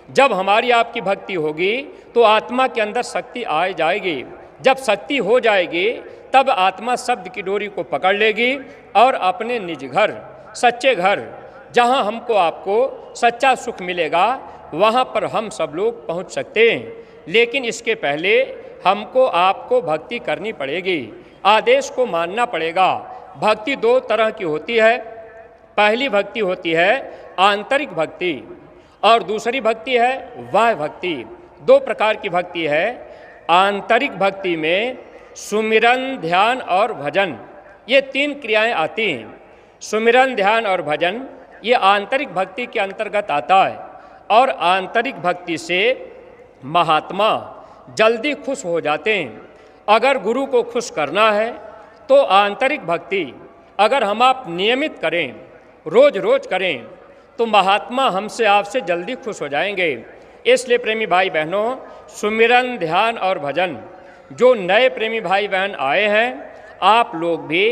जब हमारी आपकी भक्ति होगी तो आत्मा के अंदर शक्ति आ जाएगी। जब शक्ति हो जाएगी तब आत्मा शब्द की डोरी को पकड़ लेगी और अपने निज घर, सच्चे घर, जहाँ हमको आपको सच्चा सुख मिलेगा, वहाँ पर हम सब लोग पहुँच सकते हैं। लेकिन इसके पहले हमको आपको भक्ति करनी पड़ेगी, आदेश को मानना पड़ेगा। भक्ति 2 तरह की होती है। पहली भक्ति होती है आंतरिक भक्ति और दूसरी भक्ति है बाह्य भक्ति। 2 प्रकार की भक्ति है। आंतरिक भक्ति में सुमिरन, ध्यान और भजन, ये 3 क्रियाएं आती हैं। सुमिरन, ध्यान और भजन ये आंतरिक भक्ति के अंतर्गत आता है। और आंतरिक भक्ति से महात्मा जल्दी खुश हो जाते हैं। अगर गुरु को खुश करना है तो आंतरिक भक्ति अगर हम आप नियमित करें, रोज रोज करें, तो महात्मा हमसे आपसे जल्दी खुश हो जाएंगे। इसलिए प्रेमी भाई बहनों, सुमिरन, ध्यान और भजन, जो नए प्रेमी भाई बहन आए हैं, आप लोग भी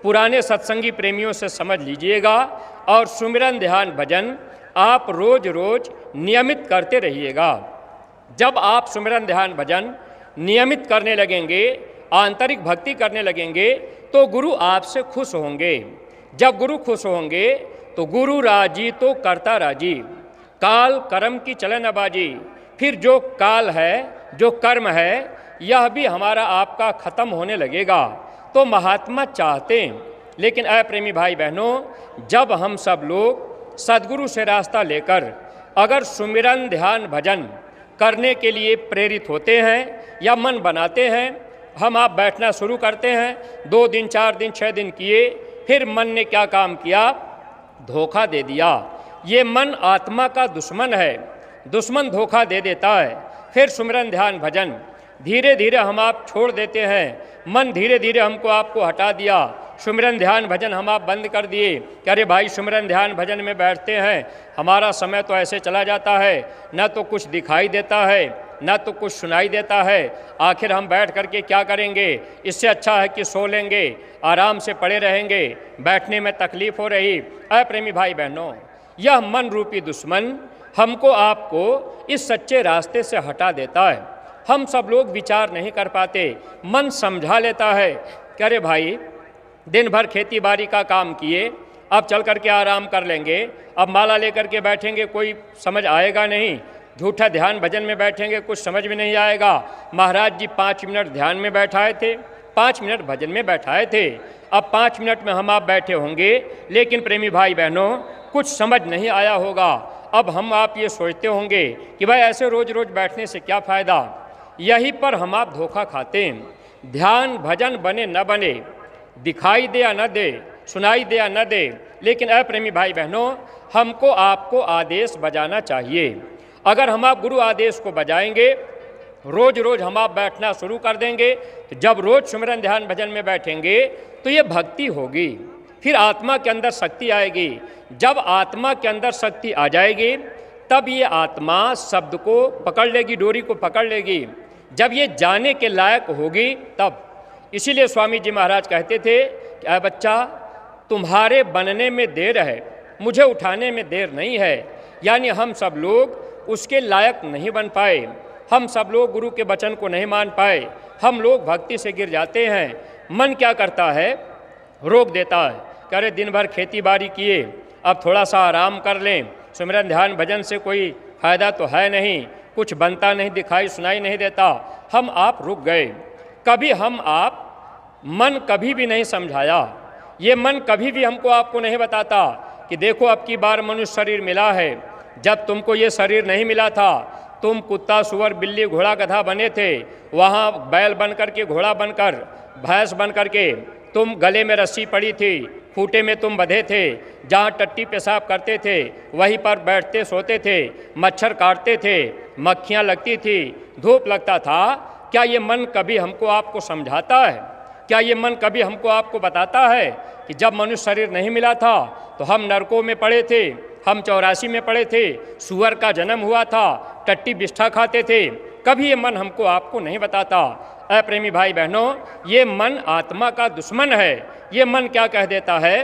पुराने सत्संगी प्रेमियों से समझ लीजिएगा और सुमिरन, ध्यान, भजन आप रोज रोज नियमित करते रहिएगा। जब आप सुमिरन, ध्यान, भजन नियमित करने लगेंगे, आंतरिक भक्ति करने लगेंगे, तो गुरु आपसे खुश होंगे। जब गुरु खुश होंगे तो गुरु राजी तो करता राजी, काल कर्म की चले न बाजी। फिर जो काल है, जो कर्म है, यह भी हमारा आपका खत्म होने लगेगा। तो महात्मा चाहते हैं, लेकिन प्रेमी भाई बहनों, जब हम सब लोग सद्गुरु से रास्ता लेकर अगर सुमिरन, ध्यान, भजन करने के लिए प्रेरित होते हैं या मन बनाते हैं, हम आप बैठना शुरू करते हैं, 2 दिन, 4 दिन, 6 दिन किए, फिर मन ने क्या काम किया, धोखा दे दिया। ये मन आत्मा का दुश्मन है, दुश्मन धोखा दे देता है। फिर सुमिरन, ध्यान, भजन धीरे धीरे हम आप छोड़ देते हैं, मन धीरे धीरे हमको आपको हटा दिया, सुमिरन ध्यान भजन हम आप बंद कर दिए कि अरे भाई सुमिरन ध्यान भजन में बैठते हैं, हमारा समय तो ऐसे चला जाता है, न तो कुछ दिखाई देता है न तो कुछ सुनाई देता है, आखिर हम बैठ करके क्या करेंगे, इससे अच्छा है कि सो लेंगे, आराम से पड़े रहेंगे, बैठने में तकलीफ़ हो रही। प्रेमी भाई बहनों, यह मन रूपी दुश्मन हमको आपको इस सच्चे रास्ते से हटा देता है। हम सब लोग विचार नहीं कर पाते, मन समझा लेता है कि अरे भाई दिन भर खेती बाड़ी का काम किए, अब चल करके आराम कर लेंगे, अब माला लेकर के बैठेंगे, कोई समझ आएगा नहीं, झूठा ध्यान भजन में बैठेंगे, कुछ समझ में नहीं आएगा। महाराज जी 5 मिनट ध्यान में बैठाए थे, 5 मिनट भजन में बैठाए थे, अब 5 मिनट में हम आप बैठे होंगे, लेकिन प्रेमी भाई बहनों कुछ समझ नहीं आया होगा। अब हम आप ये सोचते होंगे कि भाई ऐसे रोज़ रोज़ बैठने से क्या फ़ायदा। यहीं पर हम आप धोखा खाते हैं। ध्यान भजन बने न बने, दिखाई दे या न दे, सुनाई दे या न दे, लेकिन प्रेमी भाई बहनों हमको आपको आदेश बजाना चाहिए। अगर हम आप गुरु आदेश को बजाएंगे, रोज़ रोज़ हम आप बैठना शुरू कर देंगे, तो जब रोज़ सुमिरन ध्यान भजन में बैठेंगे तो ये भक्ति होगी, फिर आत्मा के अंदर शक्ति आएगी। जब आत्मा के अंदर शक्ति आ जाएगी तब ये आत्मा शब्द को पकड़ लेगी, डोरी को पकड़ लेगी। जब ये जाने के लायक होगी तब, इसीलिए स्वामी जी महाराज कहते थे कि अरे बच्चा तुम्हारे बनने में देर है, मुझे उठाने में देर नहीं है। यानी हम सब लोग उसके लायक नहीं बन पाए, हम सब लोग गुरु के वचन को नहीं मान पाए, हम लोग भक्ति से गिर जाते हैं। मन क्या करता है, रोक देता है कि अरे दिन भर खेती बाड़ी किए, अब थोड़ा सा आराम कर लें, सुमिरन ध्यान भजन से कोई फ़ायदा तो है नहीं, कुछ बनता नहीं, दिखाई सुनाई नहीं देता। हम आप रुक गए। कभी हम आप मन कभी भी नहीं समझाया, ये मन कभी भी हमको आपको नहीं बताता कि देखो अब की बार मनुष्य शरीर मिला है, जब तुमको ये शरीर नहीं मिला था तुम कुत्ता सुअर बिल्ली घोड़ा गधा बने थे, वहाँ बैल बन कर के, घोड़ा बनकर, भैंस बन कर के, तुम गले में रस्सी पड़ी थी, खूंटे में तुम बंधे थे, जहाँ टट्टी पेशाब करते थे वहीं पर बैठते सोते थे, मच्छर काटते थे, मक्खियाँ लगती थी, धूप लगता था। क्या ये मन कभी हमको आपको समझाता है? क्या ये मन कभी हमको आपको बताता है कि जब मनुष्य शरीर नहीं मिला था तो हम नरकों में पड़े थे, हम 84 में पड़े थे, सुअर का जन्म हुआ था, टट्टी बिष्ठा खाते थे? कभी ये मन हमको आपको नहीं बताता। प्रेमी भाई बहनों, ये मन आत्मा का दुश्मन है। ये मन क्या कह देता है,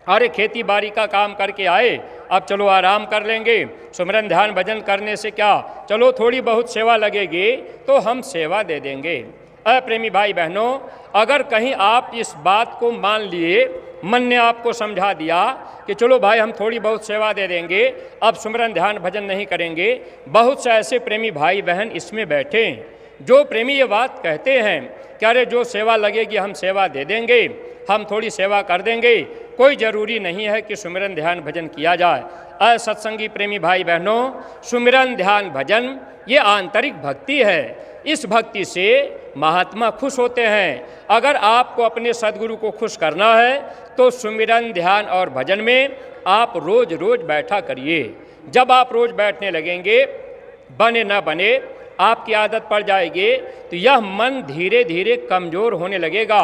अरे खेती बाड़ी का काम करके आए, अब चलो आराम कर लेंगे, सुमिरन ध्यान भजन करने से क्या, चलो थोड़ी बहुत सेवा लगेगी तो हम सेवा दे देंगे। प्रेमी भाई बहनों, अगर कहीं आप इस बात को मान लिए, मन ने आपको समझा दिया कि चलो भाई हम थोड़ी बहुत सेवा दे देंगे, अब सुमिरन ध्यान भजन नहीं करेंगे। बहुत से ऐसे प्रेमी भाई बहन इसमें बैठे जो प्रेमी ये बात कहते हैं कि अरे जो सेवा लगेगी हम सेवा दे देंगे, हम थोड़ी सेवा कर देंगे, कोई ज़रूरी नहीं है कि सुमिरन ध्यान भजन किया जाए। सत्संगी प्रेमी भाई बहनों, सुमिरन ध्यान भजन ये आंतरिक भक्ति है। इस भक्ति से महात्मा खुश होते हैं। अगर आपको अपने सद्गुरु को खुश करना है तो सुमिरन ध्यान और भजन में आप रोज़ रोज़ बैठा करिए। जब आप रोज़ बैठने लगेंगे, बने न बने आपकी आदत पड़ जाएगी, तो यह मन धीरे धीरे कमज़ोर होने लगेगा।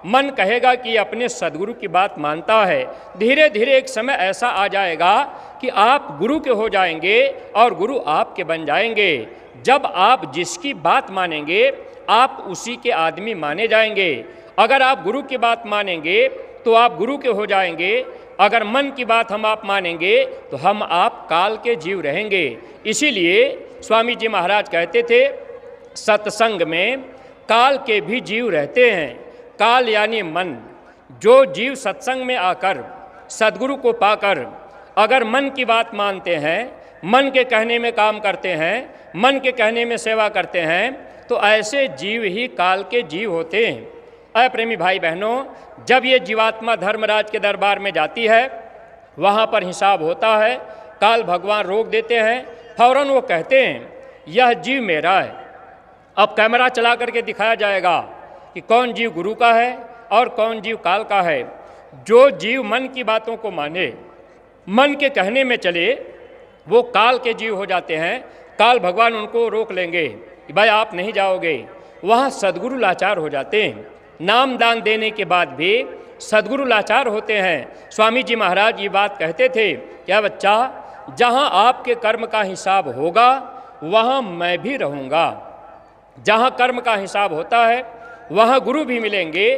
मन कहेगा कि अपने सद्गुरु की बात मानता है। धीरे धीरे एक समय ऐसा आ जाएगा कि आप गुरु के हो जाएंगे और गुरु आपके बन जाएंगे। जब आप जिसकी बात मानेंगे आप उसी के आदमी माने जाएंगे। अगर आप गुरु की बात मानेंगे तो आप गुरु के हो जाएंगे। अगर मन की बात हम आप मानेंगे तो हम आप काल के जीव रहेंगे। इसीलिए स्वामी जी महाराज कहते थे, सत्संग में काल के भी जीव रहते हैं। काल यानी मन। जो जीव सत्संग में आकर सद्गुरु को पाकर अगर मन की बात मानते हैं, मन के कहने में काम करते हैं, मन के कहने में सेवा करते हैं, तो ऐसे जीव ही काल के जीव होते हैं। प्रेमी भाई बहनों, जब ये जीवात्मा धर्मराज के दरबार में जाती है, वहाँ पर हिसाब होता है, काल भगवान रोक देते हैं, फौरन वो कहते हैं यह जीव मेरा है। अब कैमरा चला करके दिखाया जाएगा कि कौन जीव गुरु का है और कौन जीव काल का है। जो जीव मन की बातों को माने, मन के कहने में चले, वो काल के जीव हो जाते हैं। काल भगवान उनको रोक लेंगे कि भाई आप नहीं जाओगे। वहाँ सद्गुरु लाचार हो जाते हैं। नाम दान देने के बाद भी सद्गुरु लाचार होते हैं। स्वामी जी महाराज ये बात कहते थे, क्या बच्चा, जहाँ आपके कर्म का हिसाब होगा वहाँ मैं भी रहूँगा। जहाँ कर्म का हिसाब होता है वहाँ गुरु भी मिलेंगे,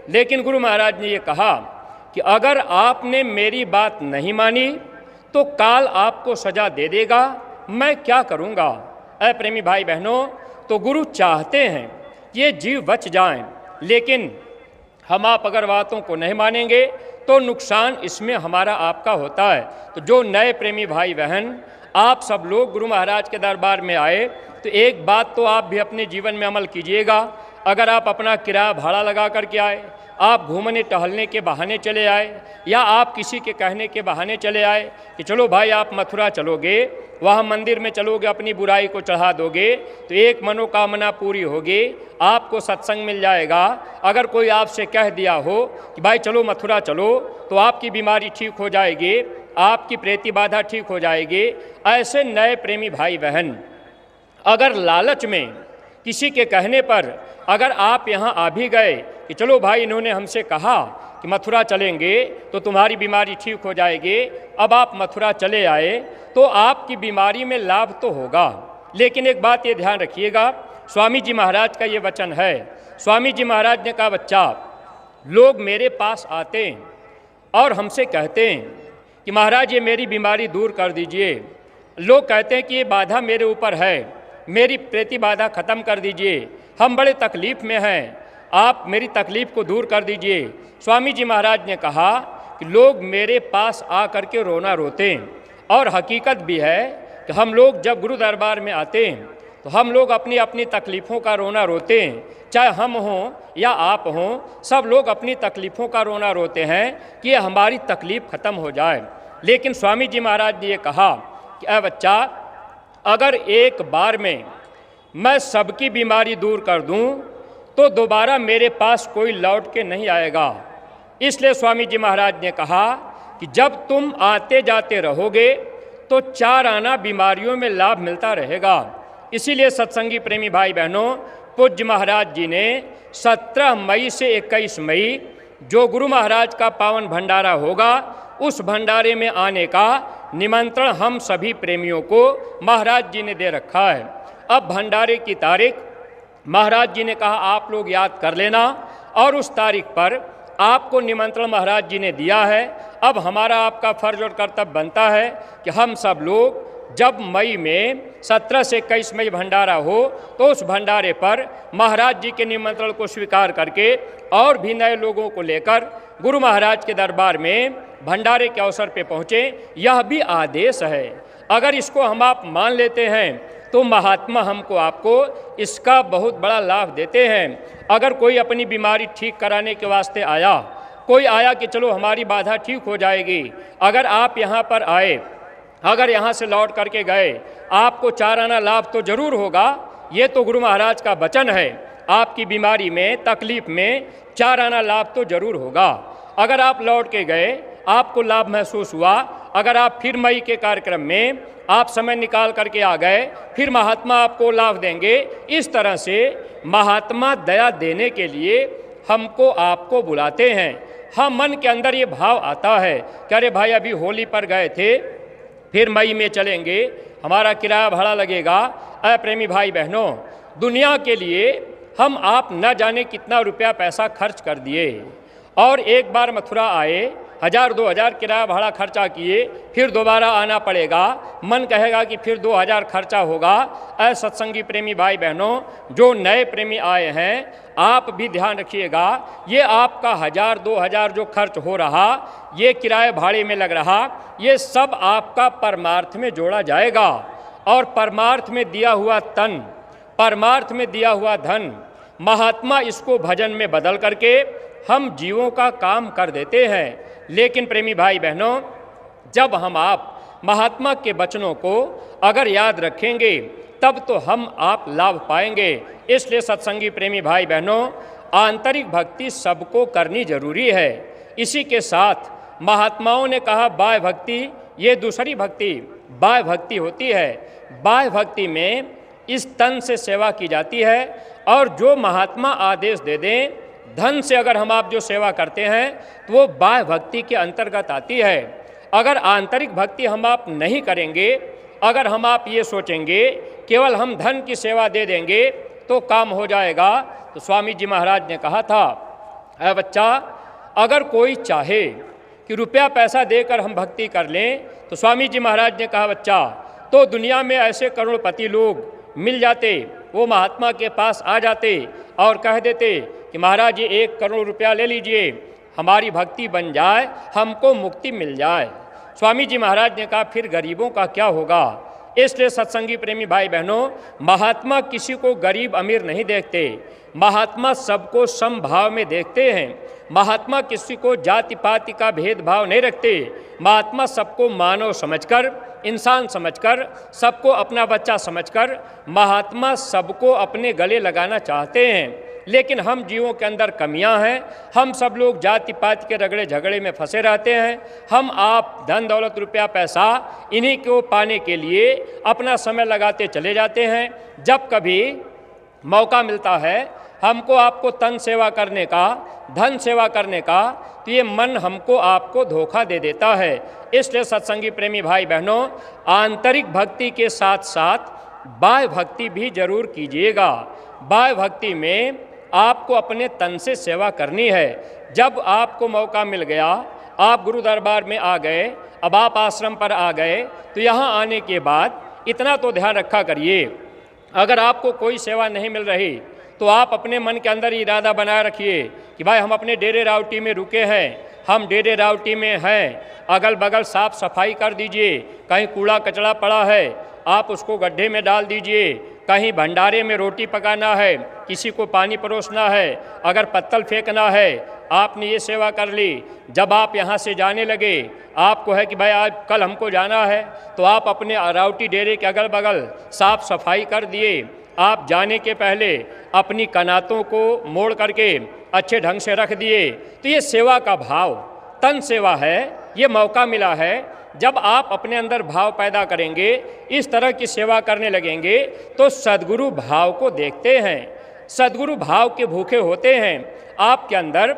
लेकिन गुरु महाराज ने ये कहा कि अगर आपने मेरी बात नहीं मानी तो काल आपको सजा दे देगा, मैं क्या करूँगा। ऐ प्रेमी भाई बहनों, तो गुरु चाहते हैं ये जीव बच जाएं, लेकिन हम आप अगर बातों को नहीं मानेंगे तो नुकसान इसमें हमारा आपका होता है। तो जो नए प्रेमी भाई बहन आप सब लोग गुरु महाराज के दरबार में आए, तो एक बात तो आप भी अपने जीवन में अमल कीजिएगा। अगर आप अपना किराया भाड़ा लगा करके आए, आप घूमने टहलने के बहाने चले आए, या आप किसी के कहने के बहाने चले आए कि चलो भाई आप मथुरा चलोगे, वहाँ मंदिर में चलोगे, अपनी बुराई को चढ़ा दोगे तो एक मनोकामना पूरी होगी, आपको सत्संग मिल जाएगा। अगर कोई आपसे कह दिया हो कि भाई चलो मथुरा चलो, तो आपकी बीमारी ठीक हो जाएगी, आपकी प्रेती बाधा ठीक हो जाएगी। ऐसे नए प्रेमी भाई बहन अगर लालच में किसी के कहने पर अगर आप यहाँ आ भी गए कि चलो भाई इन्होंने हमसे कहा कि मथुरा चलेंगे तो तुम्हारी बीमारी ठीक हो जाएगी, अब आप मथुरा चले आए तो आपकी बीमारी में लाभ तो होगा, लेकिन एक बात ये ध्यान रखिएगा, स्वामी जी महाराज का ये वचन है। स्वामी जी महाराज ने कहा, बच्चा, लोग मेरे पास आते हैं और हमसे कहते हैं कि महाराज ये मेरी बीमारी दूर कर दीजिए। लोग कहते हैं कि ये बाधा मेरे ऊपर है, मेरी प्रेती बाधा ख़त्म कर दीजिए, हम बड़े तकलीफ़ में हैं, आप मेरी तकलीफ़ को दूर कर दीजिए। स्वामी जी महाराज ने कहा कि लोग मेरे पास आ कर के रोना रोते हैं, और हकीकत भी है कि हम लोग जब गुरु दरबार में आते हैं तो हम लोग अपनी अपनी तकलीफ़ों का रोना रोते हैं, चाहे हम हों या आप हों, सब लोग अपनी तकलीफ़ों का रोना रोते हैं कि ये हमारी तकलीफ़ ख़त्म हो जाए। लेकिन स्वामी जी महाराज ने ये कहा कि ऐ बच्चा, अगर एक बार में मैं सबकी बीमारी दूर कर दूं तो दोबारा मेरे पास कोई लौट के नहीं आएगा। इसलिए स्वामी जी महाराज ने कहा कि जब तुम आते जाते रहोगे तो 4 आना बीमारियों में लाभ मिलता रहेगा। इसीलिए सत्संगी प्रेमी भाई बहनों, पूज्य महाराज जी ने 17 मई से 21 मई जो गुरु महाराज का पावन भंडारा होगा, उस भंडारे में आने का निमंत्रण हम सभी प्रेमियों को महाराज जी ने दे रखा है। अब भंडारे की तारीख महाराज जी ने कहा आप लोग याद कर लेना, और उस तारीख पर आपको निमंत्रण महाराज जी ने दिया है। अब हमारा आपका फर्ज और कर्तव्य बनता है कि हम सब लोग जब मई में 17 से 21 मई भंडारा हो तो उस भंडारे पर महाराज जी के निमंत्रण को स्वीकार करके और भी नए लोगों को लेकर गुरु महाराज के दरबार में भंडारे के अवसर पे पहुँचे। यह भी आदेश है, अगर इसको हम आप मान लेते हैं तो महात्मा हमको आपको इसका बहुत बड़ा लाभ देते हैं। अगर कोई अपनी बीमारी ठीक कराने के वास्ते आया, कोई आया कि चलो हमारी बाधा ठीक हो जाएगी, अगर आप यहाँ पर आए, अगर यहाँ से लौट करके गए, आपको 4 आना लाभ तो जरूर होगा। ये तो गुरु महाराज का वचन है, आपकी बीमारी में तकलीफ़ में 4 आना लाभ तो जरूर होगा। अगर आप लौट के गए, आपको लाभ महसूस हुआ, अगर आप फिर मई के कार्यक्रम में आप समय निकाल करके आ गए, फिर महात्मा आपको लाभ देंगे। इस तरह से महात्मा दया देने के लिए हमको आपको बुलाते हैं। हाँ, मन के अंदर ये भाव आता है कि अरे भाई अभी होली पर गए थे, फिर मई में चलेंगे, हमारा किराया भाड़ा लगेगा। अ प्रेमी भाई बहनों, दुनिया के लिए हम आप न जाने कितना रुपया पैसा खर्च कर दिए, और एक बार मथुरा आए, 1000-2000 किराया भाड़ा खर्चा किए, फिर दोबारा आना पड़ेगा, मन कहेगा कि फिर 2000 खर्चा होगा। ऐ सत्संगी प्रेमी भाई बहनों, जो नए प्रेमी आए हैं, आप भी ध्यान रखिएगा, ये आपका 1000-2000 जो खर्च हो रहा, ये किराए भाड़े में लग रहा, ये सब आपका परमार्थ में जोड़ा जाएगा। और परमार्थ में दिया हुआ तन, परमार्थ में दिया हुआ धन, महात्मा इसको भजन में बदल करके हम जीवों का काम कर देते हैं। लेकिन प्रेमी भाई बहनों, जब हम आप महात्मा के वचनों को अगर याद रखेंगे तब तो हम आप लाभ पाएंगे। इसलिए सत्संगी प्रेमी भाई बहनों, आंतरिक भक्ति सबको करनी जरूरी है। इसी के साथ महात्माओं ने कहा बाह्य भक्ति, ये दूसरी भक्ति बाह्य भक्ति होती है। बाह्य भक्ति में इस तन से सेवा की जाती है, और जो महात्मा आदेश दे दें धन से अगर हम आप जो सेवा करते हैं तो वो बाह्य भक्ति के अंतर्गत आती है। अगर आंतरिक भक्ति हम आप नहीं करेंगे, अगर हम आप ये सोचेंगे केवल हम धन की सेवा दे देंगे तो काम हो जाएगा, तो स्वामी जी महाराज ने कहा था, अरे बच्चा, अगर कोई चाहे कि रुपया पैसा देकर हम भक्ति कर लें, तो स्वामी जी महाराज ने कहा, बच्चा, तो दुनिया में ऐसे करोड़पति लोग मिल जाते, वो महात्मा के पास आ जाते और कह देते कि महाराज ये 1 करोड़ रुपया ले लीजिए, हमारी भक्ति बन जाए, हमको मुक्ति मिल जाए। स्वामी जी महाराज ने कहा फिर गरीबों का क्या होगा। इसलिए सत्संगी प्रेमी भाई बहनों, महात्मा किसी को गरीब अमीर नहीं देखते, महात्मा सबको समभाव में देखते हैं। महात्मा किसी को जाति पाति का भेदभाव नहीं रखते, महात्मा सबको मानव समझकर, इंसान समझकर, सबको अपना बच्चा समझकर महात्मा सबको अपने गले लगाना चाहते हैं। लेकिन हम जीवों के अंदर कमियां हैं, हम सब लोग जाति पाति के रगड़े झगड़े में फंसे रहते हैं। हम आप धन दौलत रुपया पैसा इन्हीं को पाने के लिए अपना समय लगाते चले जाते हैं। जब कभी मौका मिलता है हमको आपको तन सेवा करने का, धन सेवा करने का, तो ये मन हमको आपको धोखा दे देता है। इसलिए सत्संगी प्रेमी भाई बहनों, आंतरिक भक्ति के साथ साथ बाह्य भक्ति भी जरूर कीजिएगा। बाह्य भक्ति में आपको अपने तन से सेवा करनी है। जब आपको मौका मिल गया, आप गुरु दरबार में आ गए, अब आप आश्रम पर आ गए, तो यहाँ आने के बाद इतना तो ध्यान रखा करिए, अगर आपको कोई सेवा नहीं मिल रही तो आप अपने मन के अंदर इरादा बनाए रखिए कि भाई हम अपने डेरे रावटी में रुके हैं, हम डेरे रावटी में हैं, अगल बगल साफ सफाई कर दीजिए, कहीं कूड़ा कचरा पड़ा है आप उसको गड्ढे में डाल दीजिए, कहीं भंडारे में रोटी पकाना है, किसी को पानी परोसना है, अगर पत्तल फेंकना है, आपने ये सेवा कर ली। जब आप यहाँ से जाने लगे, आपको है कि भाई आज कल हमको जाना है, तो आप अपने रावटी डेरे के अगल बगल साफ सफाई कर दिए। आप जाने के पहले अपनी कनातों को मोड़ करके अच्छे ढंग से रख दिए। तो ये सेवा का भाव, तन सेवा है। ये मौका मिला है, जब आप अपने अंदर भाव पैदा करेंगे, इस तरह की सेवा करने लगेंगे, तो सद्गुरु भाव को देखते हैं, सद्गुरु भाव के भूखे होते हैं। आपके अंदर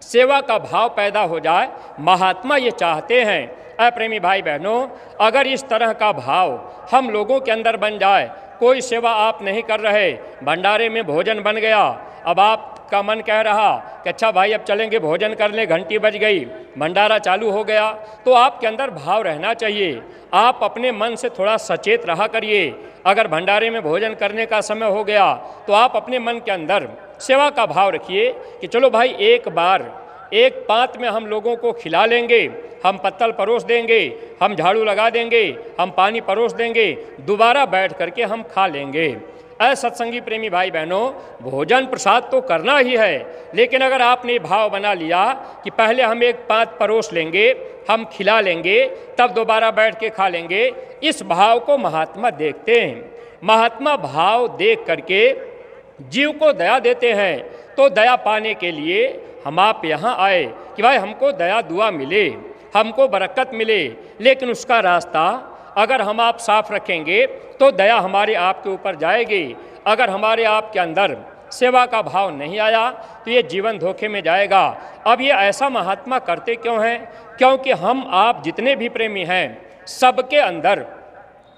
सेवा का भाव पैदा हो जाए, महात्मा ये चाहते हैं। प्रेमी भाई बहनों, अगर इस तरह का भाव हम लोगों के अंदर बन जाए, कोई सेवा आप नहीं कर रहे, भंडारे में भोजन बन गया, अब आपका मन कह रहा कि अच्छा भाई अब चलेंगे भोजन करने, घंटी बज गई, भंडारा चालू हो गया, तो आपके अंदर भाव रहना चाहिए। आप अपने मन से थोड़ा सचेत रहा करिए। अगर भंडारे में भोजन करने का समय हो गया तो आप अपने मन के अंदर सेवा का भाव रखिए कि चलो भाई एक बार एक पात में हम लोगों को खिला लेंगे, हम पत्तल परोस देंगे, हम झाड़ू लगा देंगे, हम पानी परोस देंगे, दोबारा बैठ करके हम खा लेंगे। सत्संगी प्रेमी भाई बहनों, भोजन प्रसाद तो करना ही है, लेकिन अगर आपने भाव बना लिया कि पहले हम एक पात परोस लेंगे, हम खिला लेंगे, तब दोबारा बैठ के खा लेंगे, इस भाव को महात्मा देखते हैं। महात्मा भाव देख करके जीव को दया देते हैं। तो दया पाने के लिए हम आप यहाँ आए कि भाई हमको दया दुआ मिले, हमको बरकत मिले, लेकिन उसका रास्ता अगर हम आप साफ रखेंगे तो दया हमारे आप के ऊपर जाएगी। अगर हमारे आप के अंदर सेवा का भाव नहीं आया तो ये जीवन धोखे में जाएगा। अब ये ऐसा महात्मा करते क्यों हैं? क्योंकि हम आप जितने भी प्रेमी हैं, सबके अंदर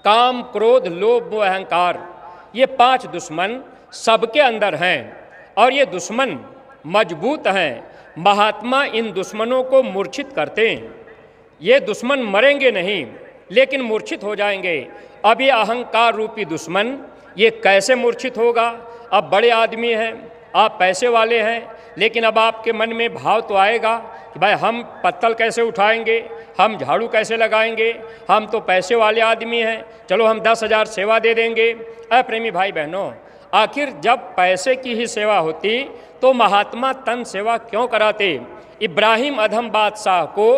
काम, क्रोध, लोभ, मोह, अहंकार, ये 5 दुश्मन सबके अंदर हैं और ये दुश्मन मजबूत हैं। महात्मा इन दुश्मनों को मूर्छित करते हैं। ये दुश्मन मरेंगे नहीं, लेकिन मूर्छित हो जाएंगे। अब ये अहंकार रूपी दुश्मन ये कैसे मूर्छित होगा? अब बड़े आदमी हैं, आप पैसे वाले हैं, लेकिन अब आपके मन में भाव तो आएगा कि भाई हम पत्तल कैसे उठाएंगे, हम झाड़ू कैसे लगाएंगे, हम तो पैसे वाले आदमी हैं, चलो हम 10,000 सेवा दे देंगे। प्रेमी भाई बहनों, आखिर जब पैसे की ही सेवा होती तो महात्मा तन सेवा क्यों कराते? इब्राहिम अधम बादशाह को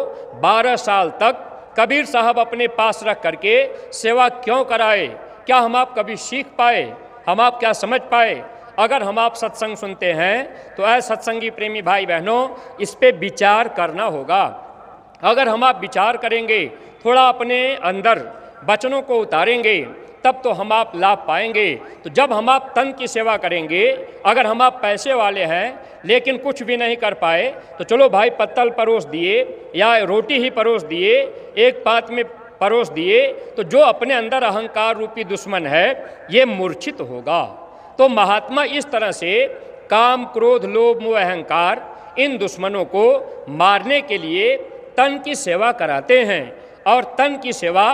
12 साल तक कबीर साहब अपने पास रख करके सेवा क्यों कराए? क्या हम आप कभी सीख पाए? हम आप क्या समझ पाए? अगर हम आप सत्संग सुनते हैं तो ऐसे सत्संगी प्रेमी भाई बहनों, इस पे विचार करना होगा। अगर हम आप विचार करेंगे, थोड़ा अपने अंदर वचनों को उतारेंगे, तब तो हम आप लाभ पाएंगे। तो जब हम आप तन की सेवा करेंगे, अगर हम आप पैसे वाले हैं लेकिन कुछ भी नहीं कर पाए, तो चलो भाई पत्तल परोस दिए या रोटी ही परोस दिए, एक पात में परोस दिए, तो जो अपने अंदर अहंकार रूपी दुश्मन है ये मूर्छित होगा। तो महात्मा इस तरह से काम, क्रोध, लोभ, मोह, अहंकार इन दुश्मनों को मारने के लिए तन की सेवा कराते हैं। और तन की सेवा,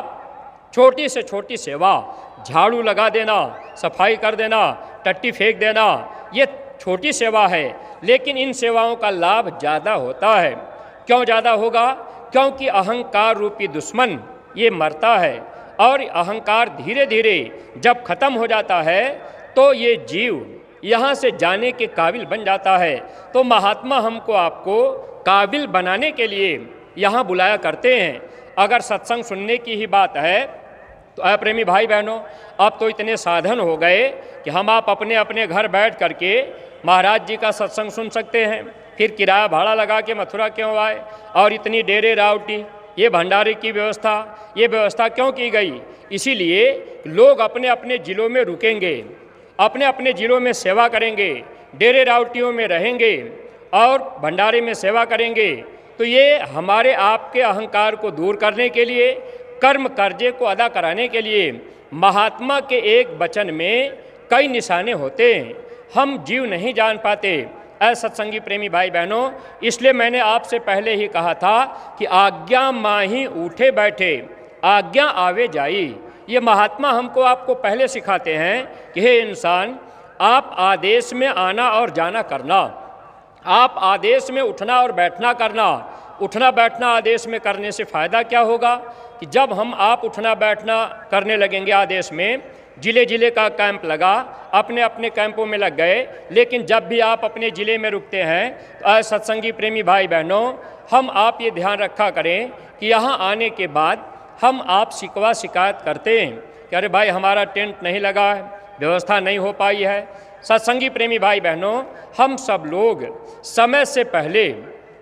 छोटी से छोटी सेवा, झाड़ू लगा देना, सफाई कर देना, टट्टी फेंक देना, ये छोटी सेवा है, लेकिन इन सेवाओं का लाभ ज़्यादा होता है। क्यों ज़्यादा होगा? क्योंकि अहंकार रूपी दुश्मन ये मरता है, और अहंकार धीरे धीरे जब खत्म हो जाता है तो ये जीव यहाँ से जाने के काबिल बन जाता है। तो महात्मा हमको आपको काबिल बनाने के लिए यहाँ बुलाया करते हैं। अगर सत्संग सुनने की ही बात है तो प्रेमी भाई बहनों, अब तो इतने साधन हो गए कि हम आप अपने अपने घर बैठ करके महाराज जी का सत्संग सुन सकते हैं। फिर किराया भाड़ा लगा के मथुरा क्यों आए, और इतनी डेरे रावटी, ये भंडारे की व्यवस्था, ये व्यवस्था क्यों की गई? इसीलिए लोग अपने अपने ज़िलों में रुकेंगे, अपने अपने ज़िलों में सेवा करेंगे, डेरे रावटियों में रहेंगे और भंडारे में सेवा करेंगे। तो ये हमारे आपके अहंकार को दूर करने के लिए, कर्म कर्जे को अदा कराने के लिए महात्मा के एक वचन में कई निशाने होते हैं, हम जीव नहीं जान पाते। ऐसे सत्संगी प्रेमी भाई बहनों, इसलिए मैंने आपसे पहले ही कहा था कि आज्ञा माही उठे बैठे, आज्ञा आवे जाई। ये महात्मा हमको आपको पहले सिखाते हैं कि हे इंसान, आप आदेश में आना और जाना करना, आप आदेश में उठना और बैठना करना। उठना बैठना आदेश में करने से फ़ायदा क्या होगा कि जब हम आप उठना बैठना करने लगेंगे आदेश में, ज़िले ज़िले का कैंप लगा, अपने अपने कैंपों में लग गए, लेकिन जब भी आप अपने ज़िले में रुकते हैं तो सत्संगी प्रेमी भाई बहनों, हम आप ये ध्यान रखा करें कि यहाँ आने के बाद हम आप शिकवा शिकायत करते हैं कि अरे भाई हमारा टेंट नहीं लगा है, व्यवस्था नहीं हो पाई है। सत्संगी प्रेमी भाई बहनों, हम सब लोग समय से पहले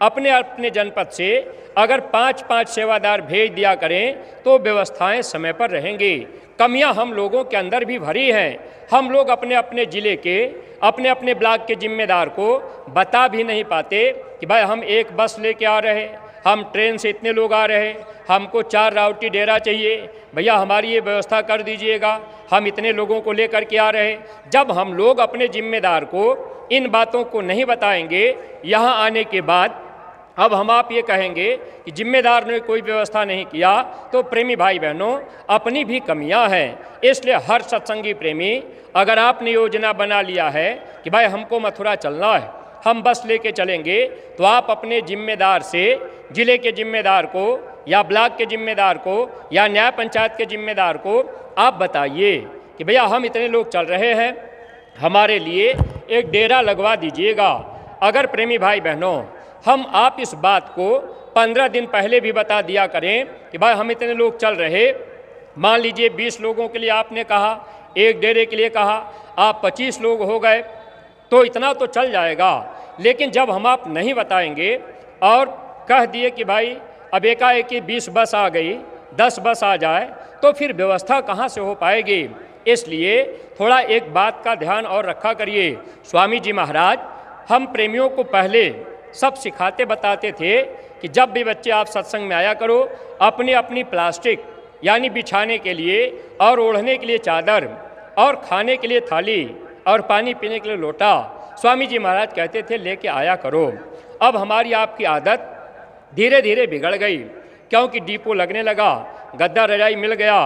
अपने अपने जनपद से अगर 5-5 सेवादार भेज दिया करें तो व्यवस्थाएं समय पर रहेंगी। कमियां हम लोगों के अंदर भी भरी हैं। हम लोग अपने अपने ज़िले के, अपने अपने ब्लॉक के जिम्मेदार को बता भी नहीं पाते कि भाई हम एक बस लेके आ रहे हैं, हम ट्रेन से इतने लोग आ रहे हैं, हमको 4 रावटी डेरा चाहिए, भैया हमारी ये व्यवस्था कर दीजिएगा, हम इतने लोगों को लेकर के आ रहे हैं। जब हम लोग अपने जिम्मेदार को इन बातों को नहीं बताएंगे, यहाँ आने के बाद अब हम आप ये कहेंगे कि जिम्मेदार ने कोई व्यवस्था नहीं किया, तो प्रेमी भाई बहनों अपनी भी कमियां हैं। इसलिए हर सत्संगी प्रेमी, अगर आपने योजना बना लिया है कि भाई हमको मथुरा चलना है, हम बस लेके चलेंगे, तो आप अपने जिम्मेदार से, जिले के जिम्मेदार को या ब्लॉक के जिम्मेदार को या न्याय पंचायत के जिम्मेदार को आप बताइए कि भैया हम इतने लोग चल रहे हैं, हमारे लिए एक डेरा लगवा दीजिएगा। अगर प्रेमी भाई बहनों हम आप इस बात को 15 दिन पहले भी बता दिया करें कि भाई हम इतने लोग चल रहे, मान लीजिए 20 लोगों के लिए आपने कहा, एक डेरे के लिए कहा, आप 25 लोग हो गए, तो इतना तो चल जाएगा। लेकिन जब हम आप नहीं बताएंगे और कह दिए कि भाई अब एकाएक 20 बस आ गई, 10 बस आ जाए, तो फिर व्यवस्था कहाँ से हो पाएगी। इसलिए थोड़ा एक बात का ध्यान और रखा करिए। स्वामी जी महाराज हम प्रेमियों को पहले सब सिखाते बताते थे कि जब भी बच्चे आप सत्संग में आया करो, अपनी अपनी प्लास्टिक यानी बिछाने के लिए और ओढ़ने के लिए चादर और खाने के लिए थाली और पानी पीने के लिए लोटा, स्वामी जी महाराज कहते थे लेके आया करो। अब हमारी आपकी आदत धीरे धीरे बिगड़ गई, क्योंकि डिपो लगने लगा, गद्दा रजाई मिल गया।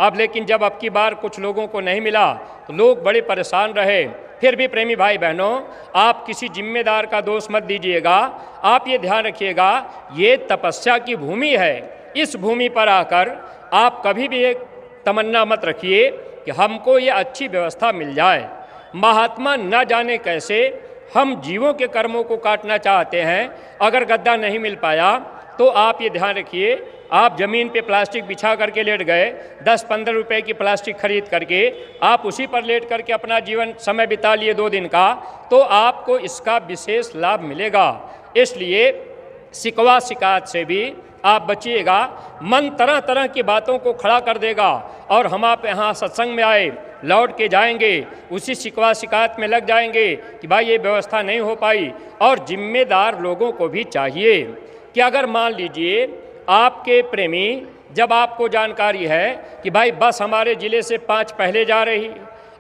अब लेकिन जब अब की बार कुछ लोगों को नहीं मिला तो लोग बड़े परेशान रहे। फिर भी प्रेमी भाई बहनों, आप किसी जिम्मेदार का दोष मत दीजिएगा। आप ये ध्यान रखिएगा, ये तपस्या की भूमि है। इस भूमि पर आकर आप कभी भी एक तमन्ना मत रखिए कि हमको ये अच्छी व्यवस्था मिल जाए। महात्मा न जाने कैसे हम जीवों के कर्मों को काटना चाहते हैं। अगर गद्दा नहीं मिल पाया तो आप ये ध्यान रखिए, आप ज़मीन पे प्लास्टिक बिछा करके लेट गए, 10-15 रुपए की प्लास्टिक खरीद करके आप उसी पर लेट करके अपना जीवन समय बिता लिए 2 दिन का, तो आपको इसका विशेष लाभ मिलेगा। इसलिए शिकवा शिकायत से भी आप बचिएगा। मन तरह तरह की बातों को खड़ा कर देगा और हम आप यहाँ सत्संग में आए, लौट के जाएंगे, उसी शिकवा शिकायत में लग जाएंगे कि भाई ये व्यवस्था नहीं हो पाई। और जिम्मेदार लोगों को भी चाहिए कि अगर मान लीजिए आपके प्रेमी, जब आपको जानकारी है कि भाई बस हमारे ज़िले से 5 पहले जा रही,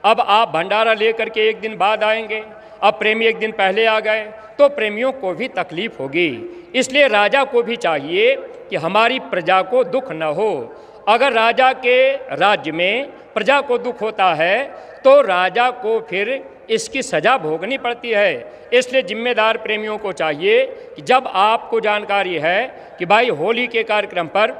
अब आप भंडारा लेकर के एक दिन बाद आएंगे, अब प्रेमी एक दिन पहले आ गए, तो प्रेमियों को भी तकलीफ होगी। इसलिए राजा को भी चाहिए कि हमारी प्रजा को दुख न हो। अगर राजा के राज्य में प्रजा को दुख होता है तो राजा को फिर इसकी सज़ा भोगनी पड़ती है। इसलिए जिम्मेदार प्रेमियों को चाहिए कि जब आपको जानकारी है कि भाई होली के कार्यक्रम पर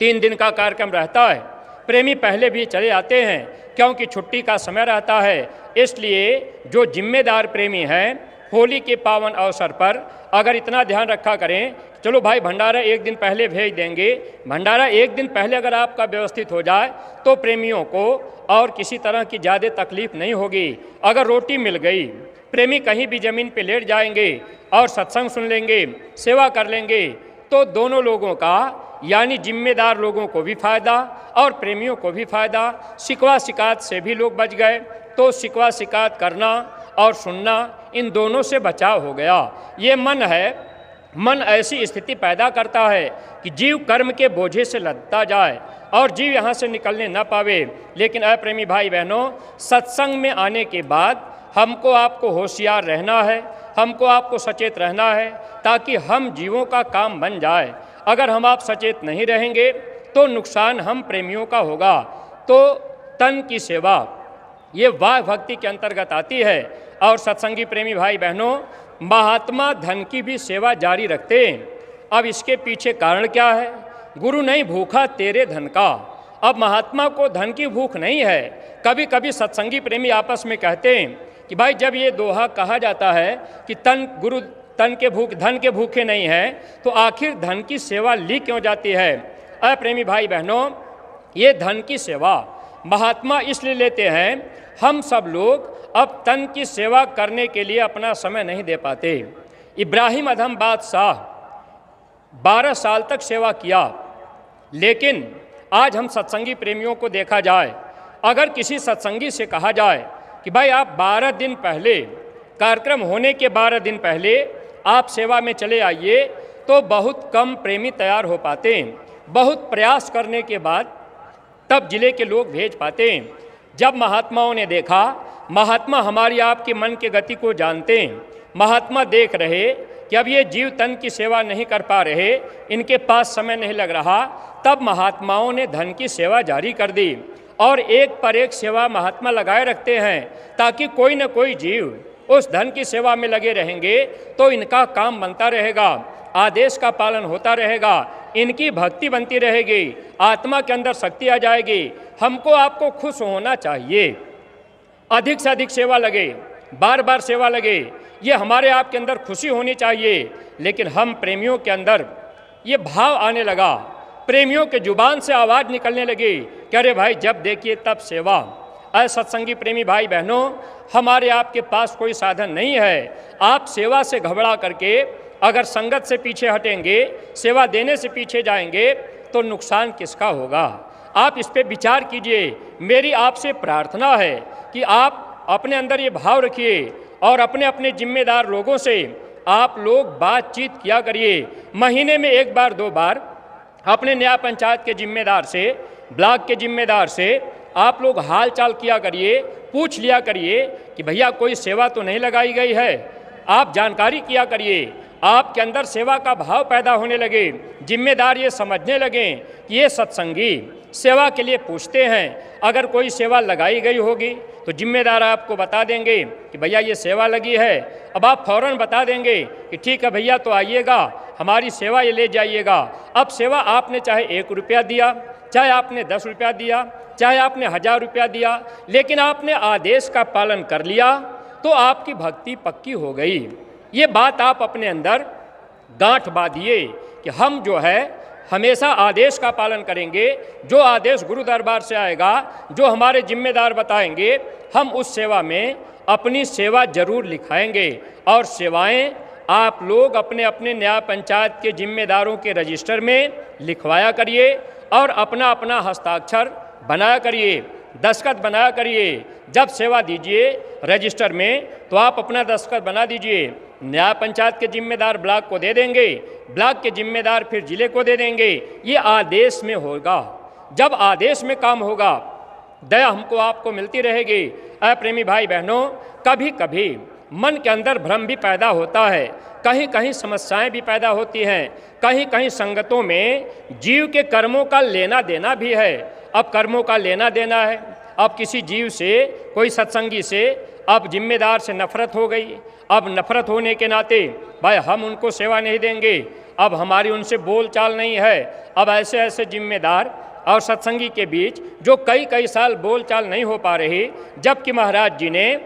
3 दिन का कार्यक्रम रहता है, प्रेमी पहले भी चले आते हैं क्योंकि छुट्टी का समय रहता है। इसलिए जो जिम्मेदार प्रेमी हैं होली के पावन अवसर पर अगर इतना ध्यान रखा करें, चलो भाई भंडारा एक दिन पहले भेज देंगे, भंडारा एक दिन पहले अगर आपका व्यवस्थित हो जाए तो प्रेमियों को और किसी तरह की ज़्यादा तकलीफ नहीं होगी। अगर रोटी मिल गई, प्रेमी कहीं भी ज़मीन पे लेट जाएंगे और सत्संग सुन लेंगे, सेवा कर लेंगे, तो दोनों लोगों का यानी जिम्मेदार लोगों को भी फ़ायदा और प्रेमियों को भी फ़ायदा। शिकवा शिकायत से भी लोग बच गए, तो शिकवा शिकायत करना और सुनना इन दोनों से बचाव हो गया। ये मन है, मन ऐसी स्थिति पैदा करता है कि जीव कर्म के बोझे से लदता जाए और जीव यहाँ से निकलने न पावे। लेकिन अप्रेमी भाई बहनों, सत्संग में आने के बाद हमको आपको होशियार रहना है, हमको आपको सचेत रहना है ताकि हम जीवों का काम बन जाए। अगर हम आप सचेत नहीं रहेंगे तो नुकसान हम प्रेमियों का होगा। तो तन की सेवा ये वाह भक्ति के अंतर्गत आती है। और सत्संगी प्रेमी भाई बहनों, महात्मा धन की भी सेवा जारी रखते हैं। अब इसके पीछे कारण क्या है? गुरु नहीं भूखा तेरे धन का। अब महात्मा को धन की भूख नहीं है। कभी कभी सत्संगी प्रेमी आपस में कहते हैं कि भाई जब ये दोहा कहा जाता है कि धन के भूखे नहीं हैं, तो आखिर धन की सेवा ली क्यों जाती है? अप्रेमी भाई बहनों, ये धन की सेवा महात्मा इसलिए लेते हैं, हम सब लोग अब तन की सेवा करने के लिए अपना समय नहीं दे पाते। इब्राहिम अधम बादशाह 12 साल तक सेवा किया, लेकिन आज हम सत्संगी प्रेमियों को देखा जाए, अगर किसी सत्संगी से कहा जाए कि भाई आप 12 दिन पहले, कार्यक्रम होने के 12 दिन पहले आप सेवा में चले आइए, तो बहुत कम प्रेमी तैयार हो पाते हैं। बहुत प्रयास करने के बाद तब जिले के लोग भेज पाते हैं। जब महात्माओं ने देखा, महात्मा हमारी आपके मन के गति को जानते हैं, महात्मा देख रहे कि अब ये जीव तन की सेवा नहीं कर पा रहे, इनके पास समय नहीं लग रहा, तब महात्माओं ने धन की सेवा जारी कर दी और एक पर एक सेवा महात्मा लगाए रखते हैं ताकि कोई न कोई जीव उस धन की सेवा में लगे रहेंगे तो इनका काम बनता रहेगा, आदेश का पालन होता रहेगा, इनकी भक्ति बनती रहेगी, आत्मा के अंदर शक्ति आ जाएगी। हमको आपको खुश होना चाहिए, अधिक से अधिक सेवा लगे, बार बार सेवा लगे, ये हमारे आपके अंदर खुशी होनी चाहिए। लेकिन हम प्रेमियों के अंदर ये भाव आने लगा, प्रेमियों के जुबान से आवाज़ निकलने लगी कि अरे भाई जब देखिए तब सेवा। सत्संगी प्रेमी भाई बहनों, हमारे आपके पास कोई साधन नहीं है। आप सेवा से घबरा करके अगर संगत से पीछे हटेंगे, सेवा देने से पीछे जाएंगे, तो नुकसान किसका होगा? आप इस पे विचार कीजिए। मेरी आपसे प्रार्थना है कि आप अपने अंदर ये भाव रखिए और अपने अपने जिम्मेदार लोगों से आप लोग बातचीत किया करिए। महीने में 1 बार 2 बार अपने न्याय पंचायत के जिम्मेदार से, ब्लॉक के जिम्मेदार से आप लोग हाल चाल किया करिए, पूछ लिया करिए कि भैया कोई सेवा तो नहीं लगाई गई है। आप जानकारी किया करिए, आपके अंदर सेवा का भाव पैदा होने लगे, जिम्मेदार ये समझने लगें कि ये सत्संगी सेवा के लिए पूछते हैं। अगर कोई सेवा लगाई गई होगी तो जिम्मेदार आपको बता देंगे कि भैया ये सेवा लगी है। अब आप फौरन बता देंगे कि ठीक है भैया तो आइएगा, हमारी सेवा ये ले जाइएगा। अब सेवा आपने चाहे 1 रुपया दिया, चाहे आपने 10 रुपया दिया, चाहे आपने 1000 रुपया दिया, लेकिन आपने आदेश का पालन कर लिया तो आपकी भक्ति पक्की हो गई। ये बात आप अपने अंदर गांठ बांधिए कि हम जो है हमेशा आदेश का पालन करेंगे। जो आदेश गुरु दरबार से आएगा, जो हमारे जिम्मेदार बताएंगे, हम उस सेवा में अपनी सेवा जरूर लिखाएंगे और सेवाएं आप लोग अपने अपने न्याय पंचायत के जिम्मेदारों के रजिस्टर में लिखवाया करिए और अपना अपना हस्ताक्षर बनाया करिए, दस्तखत बनाया करिए। जब सेवा दीजिए रजिस्टर में तो आप अपना दस्तखत बना दीजिए, न्याय पंचायत के जिम्मेदार ब्लॉक को दे देंगे, ब्लॉक के जिम्मेदार फिर जिले को दे देंगे। ये आदेश में होगा। जब आदेश में काम होगा दया हमको आपको मिलती रहेगी। प्रेमी भाई बहनों, कभी कभी मन के अंदर भ्रम भी पैदा होता है, कहीं कहीं समस्याएं भी पैदा होती हैं, कहीं कहीं संगतों में जीव के कर्मों का लेना देना भी है। अब कर्मों का लेना देना है, अब किसी जीव से, कोई सत्संगी से अब जिम्मेदार से नफरत हो गई। अब नफरत होने के नाते भाई हम उनको सेवा नहीं देंगे, अब हमारी उनसे बोल चाल नहीं है। अब ऐसे ऐसे जिम्मेदार और सत्संगी के बीच जो कई कई साल बोल चाल नहीं हो पा रही, जबकि महाराज जी ने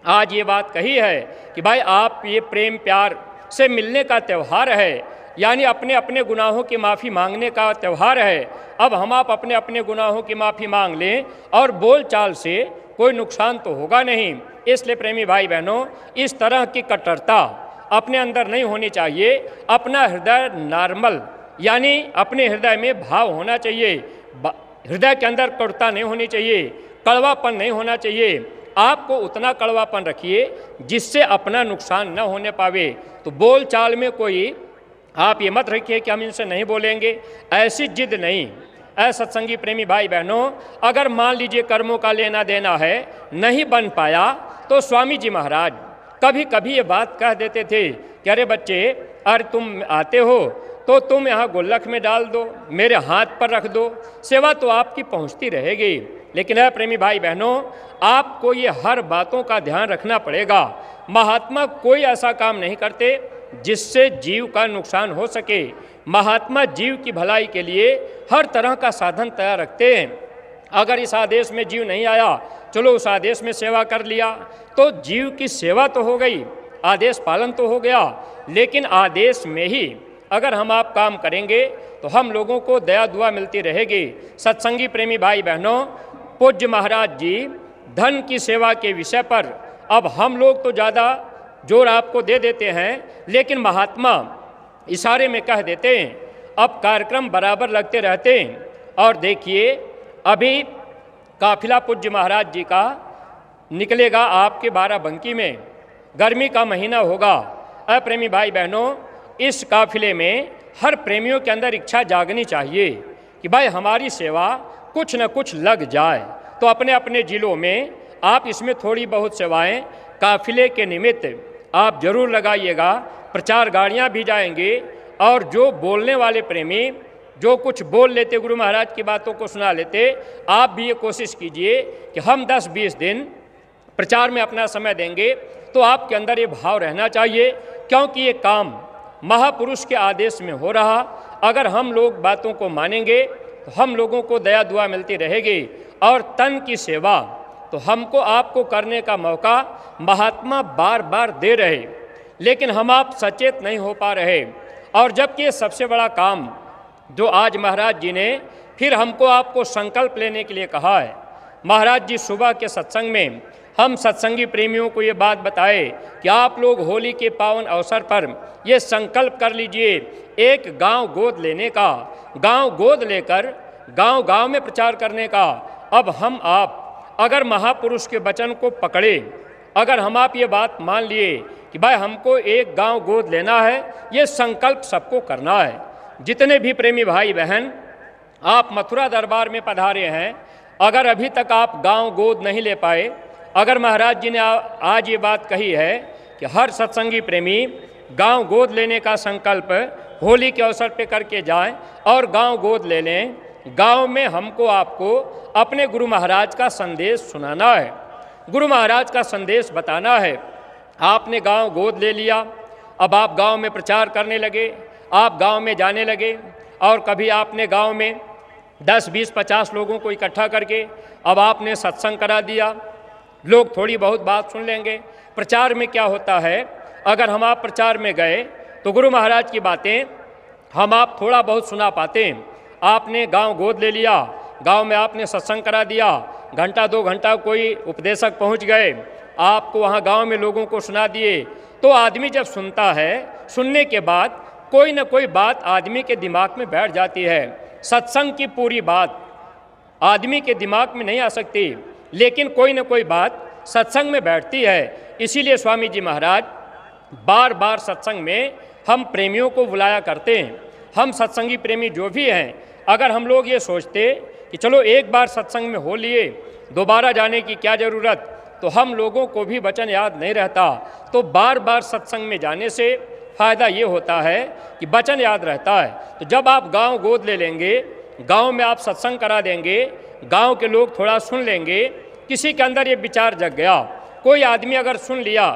आज ये बात कही है कि भाई आप ये प्रेम प्यार से मिलने का त्यौहार है, यानी अपने अपने गुनाहों की माफ़ी मांगने का त्यौहार है। अब हम आप अपने अपने गुनाहों की माफ़ी मांग लें और बोल चाल से कोई नुकसान तो होगा नहीं। इसलिए प्रेमी भाई बहनों, इस तरह की कट्टरता अपने अंदर नहीं होनी चाहिए। अपना हृदय नॉर्मल, यानी अपने हृदय में भाव होना चाहिए, हृदय के अंदर कटुता नहीं होनी चाहिए, कड़वापन नहीं होना चाहिए। आपको उतना कड़वापन रखिए जिससे अपना नुकसान न होने पावे। तो बोल चाल में कोई आप ये मत रखिए कि हम इनसे नहीं बोलेंगे, ऐसी जिद नहीं। सत्संगी प्रेमी भाई बहनों, अगर मान लीजिए कर्मों का लेना देना है, नहीं बन पाया, तो स्वामी जी महाराज कभी कभी ये बात कह देते थे कि अरे बच्चे, अरे तुम आते हो तो तुम यहाँ गुल्लक में डाल दो, मेरे हाथ पर रख दो, सेवा तो आपकी पहुँचती रहेगी। लेकिन प्रेमी भाई बहनों, आपको ये हर बातों का ध्यान रखना पड़ेगा। महात्मा कोई ऐसा काम नहीं करते जिससे जीव का नुकसान हो सके। महात्मा जीव की भलाई के लिए हर तरह का साधन तैयार रखते हैं। अगर इस आदेश में जीव नहीं आया, चलो उस आदेश में सेवा कर लिया, तो जीव की सेवा तो हो गई, आदेश पालन तो हो गया। लेकिन आदेश में ही अगर हम आप काम करेंगे तो हम लोगों को दया दुआ मिलती रहेगी। सत्संगी प्रेमी भाई बहनों, पूज्य महाराज जी धन की सेवा के विषय पर अब हम लोग तो ज़्यादा जोर आपको दे देते हैं, लेकिन महात्मा इशारे में कह देते हैं। अब कार्यक्रम बराबर लगते रहते हैं। और देखिए, अभी काफिला पूज्य महाराज जी का निकलेगा आपके बाराबंकी में, गर्मी का महीना होगा। प्रेमी भाई बहनों, इस काफिले में हर प्रेमियों के अंदर इच्छा जागनी चाहिए कि भाई हमारी सेवा कुछ न कुछ लग जाए। तो अपने अपने जिलों में आप इसमें थोड़ी बहुत सेवाएं काफिले के निमित्त आप जरूर लगाइएगा। प्रचार गाड़ियां भी जाएंगी, और जो बोलने वाले प्रेमी जो कुछ बोल लेते, गुरु महाराज की बातों को सुना लेते, आप भी ये कोशिश कीजिए कि हम 10-20 दिन प्रचार में अपना समय देंगे। तो आपके अंदर ये भाव रहना चाहिए, क्योंकि ये काम महापुरुष के आदेश में हो रहा। अगर हम लोग बातों को मानेंगे तो हम लोगों को दया दुआ मिलती रहेगी। और तन की सेवा तो हमको आपको करने का मौका महात्मा बार बार दे रहे, लेकिन हम आप सचेत नहीं हो पा रहे। और जबकि ये सबसे बड़ा काम जो आज महाराज जी ने फिर हमको आपको संकल्प लेने के लिए कहा है। महाराज जी सुबह के सत्संग में हम सत्संगी प्रेमियों को ये बात बताए कि आप लोग होली के पावन अवसर पर ये संकल्प कर लीजिए, एक गांव गोद लेने का, गांव गोद लेकर गांव गांव में प्रचार करने का। अब हम आप अगर महापुरुष के वचन को पकड़े, अगर हम आप ये बात मान लिए कि भाई हमको एक गांव गोद लेना है, ये संकल्प सबको करना है। जितने भी प्रेमी भाई बहन आप मथुरा दरबार में पधारे हैं, अगर अभी तक आप गांव गोद नहीं ले पाए, अगर महाराज जी ने आज ये बात कही है कि हर सत्संगी प्रेमी गांव गोद लेने का संकल्प होली के अवसर पे करके जाएं और गांव गोद ले लें। गांव में हमको आपको अपने गुरु महाराज का संदेश सुनाना है, गुरु महाराज का संदेश बताना है। आपने गांव गोद ले लिया, अब आप गांव में प्रचार करने लगे, आप गांव में जाने लगे, और कभी आपने गांव में 10, 20, 50 लोगों को इकट्ठा करके अब आपने सत्संग करा दिया। लोग थोड़ी बहुत बात सुन लेंगे। प्रचार में क्या होता है, अगर हम आप प्रचार में गए तो गुरु महाराज की बातें हम आप थोड़ा बहुत सुना पाते हैं। आपने गांव गोद ले लिया, गांव में आपने सत्संग करा दिया, घंटा 2 घंटा कोई उपदेशक पहुंच गए, आपको वहाँ गांव में लोगों को सुना दिए, तो आदमी जब सुनता है, सुनने के बाद कोई न कोई बात आदमी के दिमाग में बैठ जाती है। सत्संग की पूरी बात आदमी के दिमाग में नहीं आ सकती, लेकिन कोई न कोई बात सत्संग में बैठती है। इसीलिए स्वामी जी महाराज बार बार सत्संग में हम प्रेमियों को बुलाया करते हैं। हम सत्संगी प्रेमी जो भी हैं, अगर हम लोग ये सोचते कि चलो एक बार सत्संग में हो लिए, दोबारा जाने की क्या ज़रूरत, तो हम लोगों को भी वचन याद नहीं रहता। तो बार बार सत्संग में जाने से फ़ायदा ये होता है कि वचन याद रहता है। तो जब आप गांव गोद ले लेंगे, गांव में आप सत्संग करा देंगे, गांव के लोग थोड़ा सुन लेंगे, किसी के अंदर ये विचार जग गया, कोई आदमी अगर सुन लिया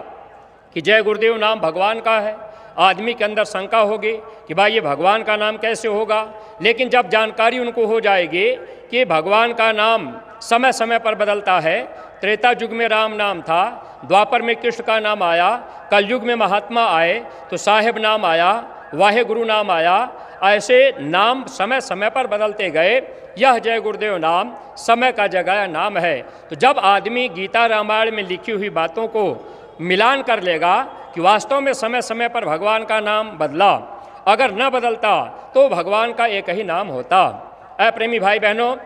कि जय गुरुदेव नाम भगवान का है, आदमी के अंदर शंका होगी कि भाई ये भगवान का नाम कैसे होगा। लेकिन जब जानकारी उनको हो जाएगी कि भगवान का नाम समय समय पर बदलता है, त्रेता युग में राम नाम था, द्वापर में कृष्ण का नाम आया, कलयुग में महात्मा आए तो साहेब नाम आया, वाहे गुरु नाम आया, ऐसे नाम समय समय पर बदलते गए। यह जय गुरुदेव नाम समय का जगाया नाम है। तो जब आदमी गीता रामायण में लिखी हुई बातों को मिलान कर लेगा कि वास्तव में समय समय पर भगवान का नाम बदला, अगर न बदलता तो भगवान का एक ही नाम होता। प्रेमी भाई बहनों,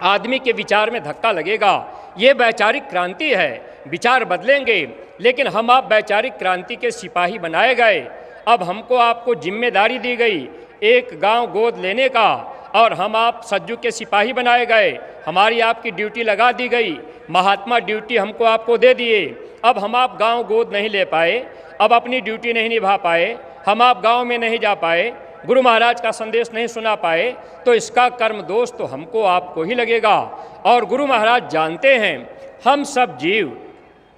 आदमी के विचार में धक्का लगेगा। ये वैचारिक क्रांति है, विचार बदलेंगे, लेकिन हम आप वैचारिक क्रांति के सिपाही बनाए गए। अब हमको आपको जिम्मेदारी दी गई एक गांव गोद लेने का, और हम आप सज्जू के सिपाही बनाए गए। हमारी आपकी ड्यूटी लगा दी गई, महात्मा ड्यूटी हमको आपको दे दिए। अब हम आप गांव गोद नहीं ले पाए, अब अपनी ड्यूटी नहीं निभा पाए, हम आप गांव में नहीं जा पाए, गुरु महाराज का संदेश नहीं सुना पाए, तो इसका कर्म दोष तो हमको आपको ही लगेगा। और गुरु महाराज जानते हैं हम सब जीव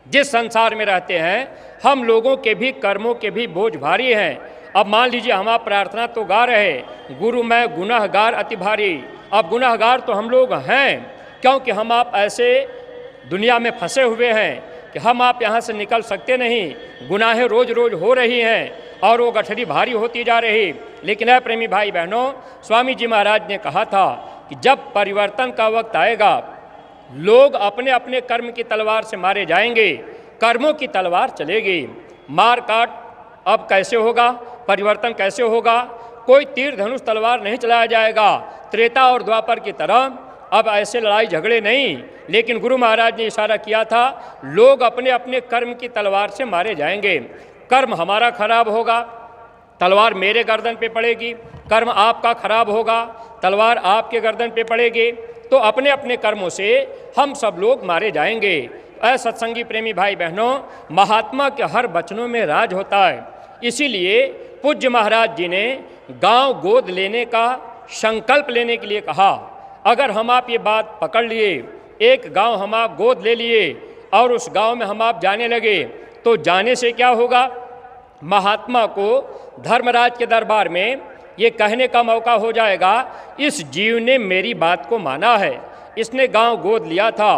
जिस संसार में रहते हैं, हम लोगों के भी कर्मों के भी बोझ भारी हैं। अब मान लीजिए हम आप प्रार्थना तो गा रहे, गुरु मैं गुनहगार अति भारी। अब गुनहगार तो हम लोग हैं, क्योंकि हम आप ऐसे दुनिया में फंसे हुए हैं कि हम आप यहाँ से निकल सकते नहीं। गुनाहें रोज़ रोज़ हो रही हैं और वो गठरी भारी होती जा रही। लेकिन प्रेमी भाई बहनों, स्वामी जी महाराज ने कहा था कि जब परिवर्तन का वक्त आएगा, लोग अपने अपने कर्म की तलवार से मारे जाएंगे, कर्मों की तलवार चलेगी। मार काट अब कैसे होगा, परिवर्तन कैसे होगा? कोई तीर धनुष तलवार नहीं चलाया जाएगा त्रेता और द्वापर की तरह। अब ऐसे लड़ाई झगड़े नहीं, लेकिन गुरु महाराज ने इशारा किया था, लोग अपने अपने कर्म की तलवार से मारे जाएंगे। कर्म हमारा खराब होगा, तलवार मेरे गर्दन पे पड़ेगी। कर्म आपका खराब होगा, तलवार आपके गर्दन पे पड़ेगी। तो अपने अपने कर्मों से हम सब लोग मारे जाएंगे। सत्संगी प्रेमी भाई बहनों, महात्मा के हर वचनों में राज होता है। इसीलिए पूज्य महाराज जी ने गांव गोद लेने का संकल्प लेने के लिए कहा। अगर हम आप ये बात पकड़ लिए, एक गांव हम आप गोद ले लिए और उस गांव में हम आप जाने लगे, तो जाने से क्या होगा? महात्मा को धर्मराज के दरबार में ये कहने का मौका हो जाएगा, इस जीव ने मेरी बात को माना है, इसने गांव गोद लिया था।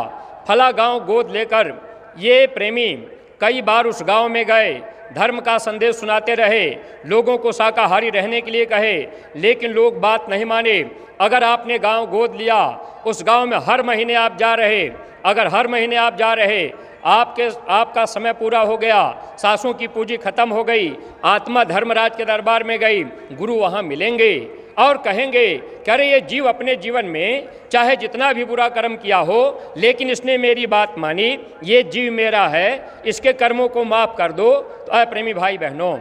फला गांव गोद लेकर ये प्रेमी कई बार उस गांव में गए, धर्म का संदेश सुनाते रहे, लोगों को शाकाहारी रहने के लिए कहे, लेकिन लोग बात नहीं माने। अगर आपने गांव गोद लिया, उस गांव में हर महीने आप जा रहे, अगर हर महीने आप जा रहे, आपका समय पूरा हो गया, सासों की पूंजी खत्म हो गई, आत्मा धर्मराज के दरबार में गई, गुरु वहाँ मिलेंगे और कहेंगे कि अरे ये जीव अपने जीवन में चाहे जितना भी बुरा कर्म किया हो, लेकिन इसने मेरी बात मानी, ये जीव मेरा है, इसके कर्मों को माफ़ कर दो। तो प्रेमी भाई बहनों,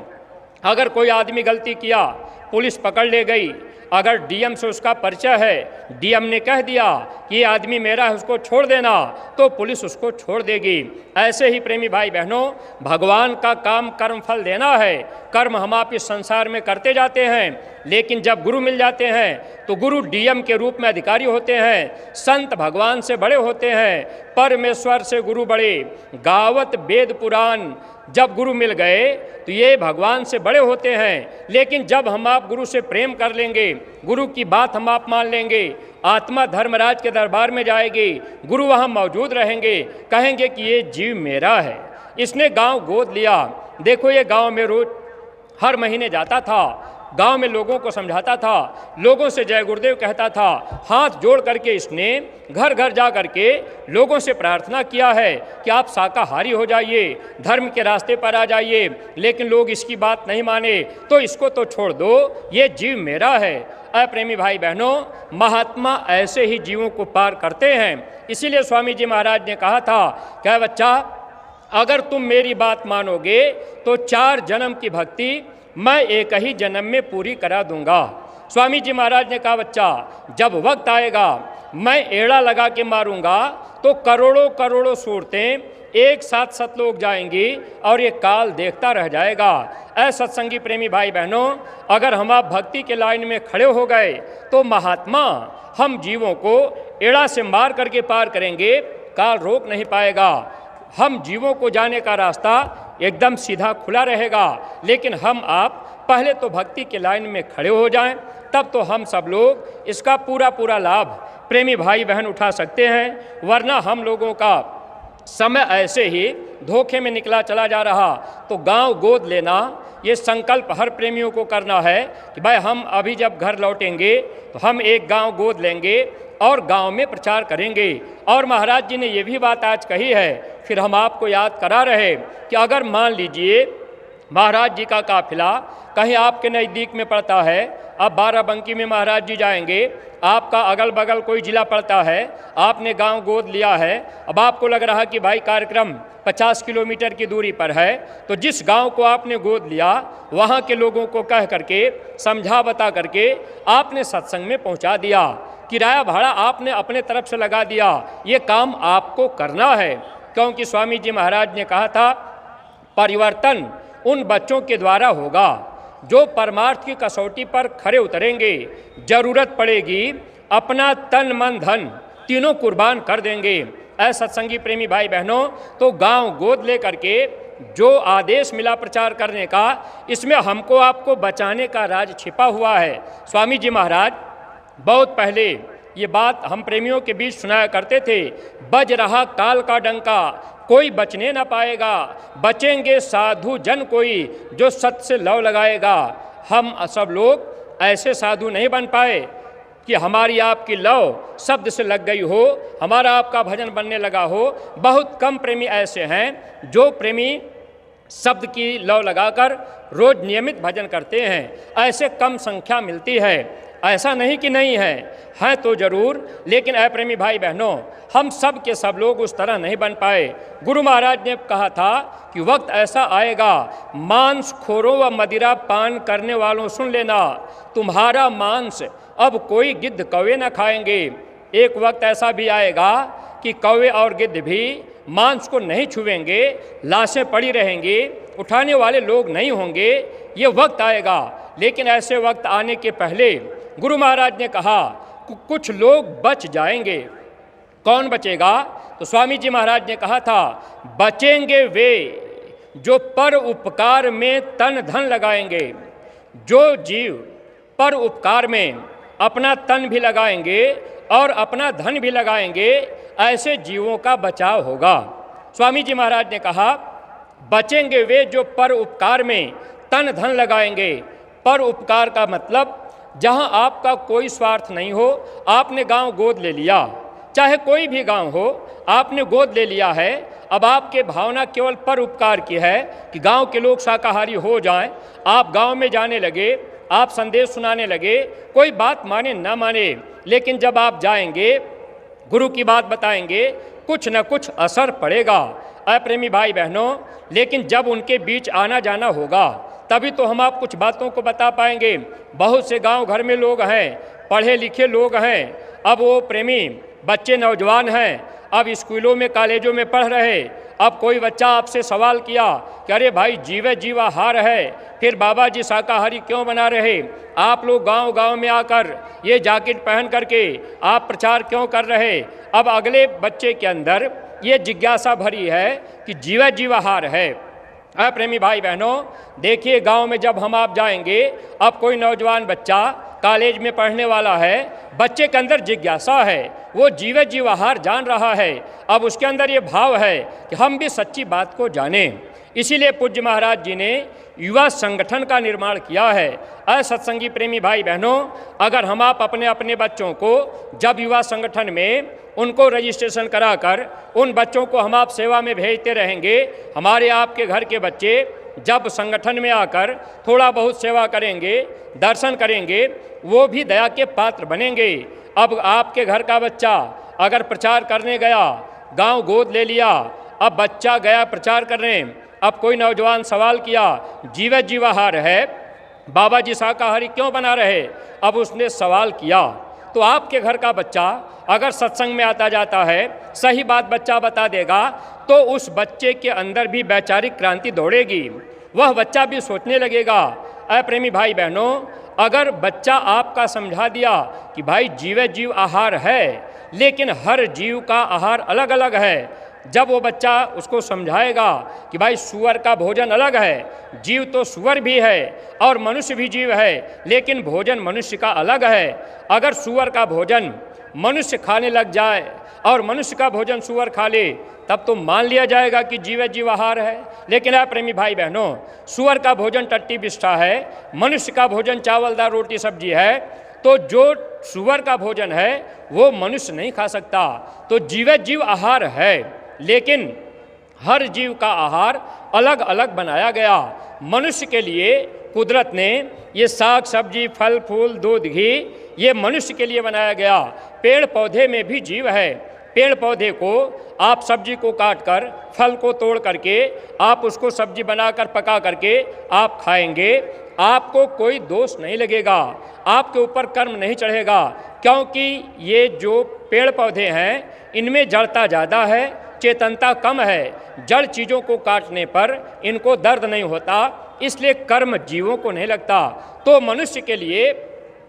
अगर कोई आदमी गलती किया, पुलिस पकड़ ले गई, अगर डीएम से उसका परिचय है, डीएम ने कह दिया कि ये आदमी मेरा है, उसको छोड़ देना, तो पुलिस उसको छोड़ देगी। ऐसे ही प्रेमी भाई बहनों, भगवान का काम कर्म फल देना है। कर्म हम आप इस संसार में करते जाते हैं, लेकिन जब गुरु मिल जाते हैं तो गुरु डीएम के रूप में अधिकारी होते हैं, संत भगवान से बड़े होते हैं, परमेश्वर से गुरु बड़े, गावत वेद पुराण। जब गुरु मिल गए तो ये भगवान से बड़े होते हैं। लेकिन जब हम आप गुरु से प्रेम कर लेंगे, गुरु की बात हम आप मान लेंगे, आत्मा धर्मराज के दरबार में जाएगी, गुरु वहाँ मौजूद रहेंगे, कहेंगे कि ये जीव मेरा है, इसने गांव गोद लिया। देखो ये गांव में रोज हर महीने जाता था, गांव में लोगों को समझाता था, लोगों से जय गुरुदेव कहता था। हाथ जोड़ करके इसने घर घर जा करके लोगों से प्रार्थना किया है कि आप शाकाहारी हो जाइए, धर्म के रास्ते पर आ जाइए। लेकिन लोग इसकी बात नहीं माने, तो इसको तो छोड़ दो, ये जीव मेरा है। प्रेमी भाई बहनों, महात्मा ऐसे ही जीवों को पार करते हैं। इसीलिए स्वामी जी महाराज ने कहा था, क्या बच्चा, अगर तुम मेरी बात मानोगे तो 4 जन्म की भक्ति मैं एक ही जन्म में पूरी करा दूंगा। स्वामी जी महाराज ने कहा, बच्चा, जब वक्त आएगा मैं एड़ा लगा के मारूंगा तो करोड़ों करोड़ों सूरतें एक साथ सतलोक जाएंगी और ये काल देखता रह जाएगा। सत्संगी प्रेमी भाई बहनों, अगर हम आप भक्ति के लाइन में खड़े हो गए तो महात्मा हम जीवों को एड़ा से मार करके पार करेंगे, काल रोक नहीं पाएगा। हम जीवों को जाने का रास्ता एकदम सीधा खुला रहेगा। लेकिन हम आप पहले तो भक्ति के लाइन में खड़े हो जाएं, तब तो हम सब लोग इसका पूरा लाभ प्रेमी भाई बहन उठा सकते हैं। वरना हम लोगों का समय ऐसे ही धोखे में निकला चला जा रहा। तो गांव गोद लेना, ये संकल्प हर प्रेमियों को करना है कि भाई हम अभी जब घर लौटेंगे तो हम एक गांव गोद लेंगे और गांव में प्रचार करेंगे। और महाराज जी ने ये भी बात आज कही है, फिर हम आपको याद करा रहे कि अगर मान लीजिए महाराज जी का काफिला कहीं आपके नज़दीक में पड़ता है, अब बाराबंकी में महाराज जी जाएंगे, आपका अगल बगल कोई जिला पड़ता है, आपने गांव गोद लिया है, अब आपको लग रहा कि भाई कार्यक्रम 50 किलोमीटर की दूरी पर है, तो जिस गांव को आपने गोद लिया वहां के लोगों को कह करके समझा बता करके आपने सत्संग में पहुंचा दिया, किराया भाड़ा आपने अपने तरफ से लगा दिया। ये काम आपको करना है, क्योंकि स्वामी जी महाराज ने कहा था, परिवर्तन उन बच्चों के द्वारा होगा जो परमार्थ की कसौटी पर खरे उतरेंगे। जरूरत पड़ेगी अपना तन मन धन तीनों कुर्बान कर देंगे। सत्संगी प्रेमी भाई बहनों, तो गांव गोद ले करके जो आदेश मिला प्रचार करने का, इसमें हमको आपको बचाने का राज छिपा हुआ है। स्वामी जी महाराज बहुत पहले ये बात हम प्रेमियों के बीच सुनाया करते थे, बज रहा काल का डंका कोई बचने न पाएगा, बचेंगे साधु जन कोई जो सत से लव लगाएगा। हम सब लोग ऐसे साधु नहीं बन पाए कि हमारी आपकी लव शब्द से लग गई हो, हमारा आपका भजन बनने लगा हो। बहुत कम प्रेमी ऐसे हैं जो प्रेमी शब्द की लव लगाकर रोज नियमित भजन करते हैं, ऐसे कम संख्या मिलती है। ऐसा नहीं कि नहीं है तो जरूर, लेकिन प्रेमी भाई बहनों, हम सब के सब लोग उस तरह नहीं बन पाए। गुरु महाराज ने कहा था कि वक्त ऐसा आएगा, मांस खोरों व मदिरा पान करने वालों सुन लेना, तुम्हारा मांस अब कोई गिद्ध कौवे न खाएंगे। एक वक्त ऐसा भी आएगा कि कौवे और गिद्ध भी मांस को नहीं छुएंगे, लाशें पड़ी रहेंगी, उठाने वाले लोग नहीं होंगे। ये वक्त आएगा, लेकिन ऐसे वक्त आने के पहले गुरु महाराज ने कहा कुछ लोग बच जाएंगे। कौन बचेगा? तो स्वामी जी महाराज ने कहा था, बचेंगे वे जो पर उपकार में तन धन लगाएंगे। जो जीव पर उपकार में अपना तन भी लगाएंगे और अपना धन भी लगाएंगे, ऐसे जीवों का बचाव होगा। स्वामी जी महाराज ने कहा, बचेंगे वे जो पर उपकार में तन धन लगाएंगे। पर उपकार का मतलब जहां आपका कोई स्वार्थ नहीं हो, आपने गांव गोद ले लिया, चाहे कोई भी गांव हो, आपने गोद ले लिया है। अब आपके भावना केवल पर उपकार की है कि गांव के लोग शाकाहारी हो जाएं। आप गांव में जाने लगे, आप संदेश सुनाने लगे, कोई बात माने ना माने, लेकिन जब आप जाएंगे, गुरु की बात बताएंगे, कुछ न कुछ असर पड़ेगा। प्रेमी भाई बहनों, लेकिन जब उनके बीच आना जाना होगा तभी तो हम आप कुछ बातों को बता पाएंगे। बहुत से गांव घर में लोग हैं, पढ़े लिखे लोग हैं, अब वो प्रेमी बच्चे नौजवान हैं, अब स्कूलों में कॉलेजों में पढ़ रहे। अब कोई बच्चा आपसे सवाल किया कि अरे भाई जीवे जीवाहार है, फिर बाबा जी शाकाहारी क्यों बना रहे? आप लोग गांव गांव में आकर ये जैकेट पहन करके आप प्रचार क्यों कर रहे? अब अगले बच्चे के अंदर ये जिज्ञासा भरी है कि जीवा जीवाहार है। प्रेमी भाई बहनों, देखिए गांव में जब हम आप जाएंगे, अब कोई नौजवान बच्चा कॉलेज में पढ़ने वाला है, बच्चे के अंदर जिज्ञासा है, वो जीवे जीवाहार जान रहा है। अब उसके अंदर ये भाव है कि हम भी सच्ची बात को जानें। इसीलिए पूज्य महाराज जी ने युवा संगठन का निर्माण किया है। सत्संगी प्रेमी भाई बहनों, अगर हम आप अपने अपने बच्चों को जब युवा संगठन में उनको रजिस्ट्रेशन कराकर उन बच्चों को हम आप सेवा में भेजते रहेंगे, हमारे आपके घर के बच्चे जब संगठन में आकर थोड़ा बहुत सेवा करेंगे, दर्शन करेंगे, वो भी दया के पात्र बनेंगे। अब आपके घर का बच्चा अगर प्रचार करने गया, गांव गोद ले लिया, अब बच्चा गया प्रचार करने, अब कोई नौजवान सवाल किया, जीवित जीवाहार है, बाबा जी शाकाहारी क्यों बना रहे? अब उसने सवाल किया, तो आपके घर का बच्चा अगर सत्संग में आता जाता है, सही बात बच्चा बता देगा, तो उस बच्चे के अंदर भी वैचारिक क्रांति दौड़ेगी। वह बच्चा भी सोचने लगेगा। प्रेमी भाई बहनों, अगर बच्चा आपका समझा दिया कि भाई जीवित जीव आहार है, लेकिन हर जीव का आहार अलग अलग है, जब वो बच्चा उसको समझाएगा कि भाई सूअर का भोजन अलग है, जीव तो सूअर भी है और मनुष्य भी जीव है, लेकिन भोजन मनुष्य का अलग है। अगर सूअर का भोजन मनुष्य खाने लग जाए और मनुष्य का भोजन सूअर खा ले, तब तो मान लिया जाएगा कि जीवित जीव आहार है। लेकिन प्रेमी भाई बहनों, सूअर का भोजन टट्टी बिस्टा है, मनुष्य का भोजन चावल दाल रोटी सब्जी है, तो जो सूअर का भोजन है वो मनुष्य नहीं खा सकता। तो जीवित जीव आहार है, लेकिन हर जीव का आहार अलग अलग बनाया गया। मनुष्य के लिए कुदरत ने ये साग सब्जी फल फूल दूध घी ये मनुष्य के लिए बनाया गया। पेड़ पौधे में भी जीव है। पेड़ पौधे को आप सब्जी को काट कर, फल को तोड़ करके आप उसको सब्जी बनाकर पका करके आप खाएंगे, आपको कोई दोष नहीं लगेगा, आपके ऊपर कर्म नहीं चढ़ेगा, क्योंकि ये जो पेड़ पौधे हैं इनमें जड़ता ज़्यादा है, चेतनता कम है। जड़ चीज़ों को काटने पर इनको दर्द नहीं होता, इसलिए कर्म जीवों को नहीं लगता। तो मनुष्य के लिए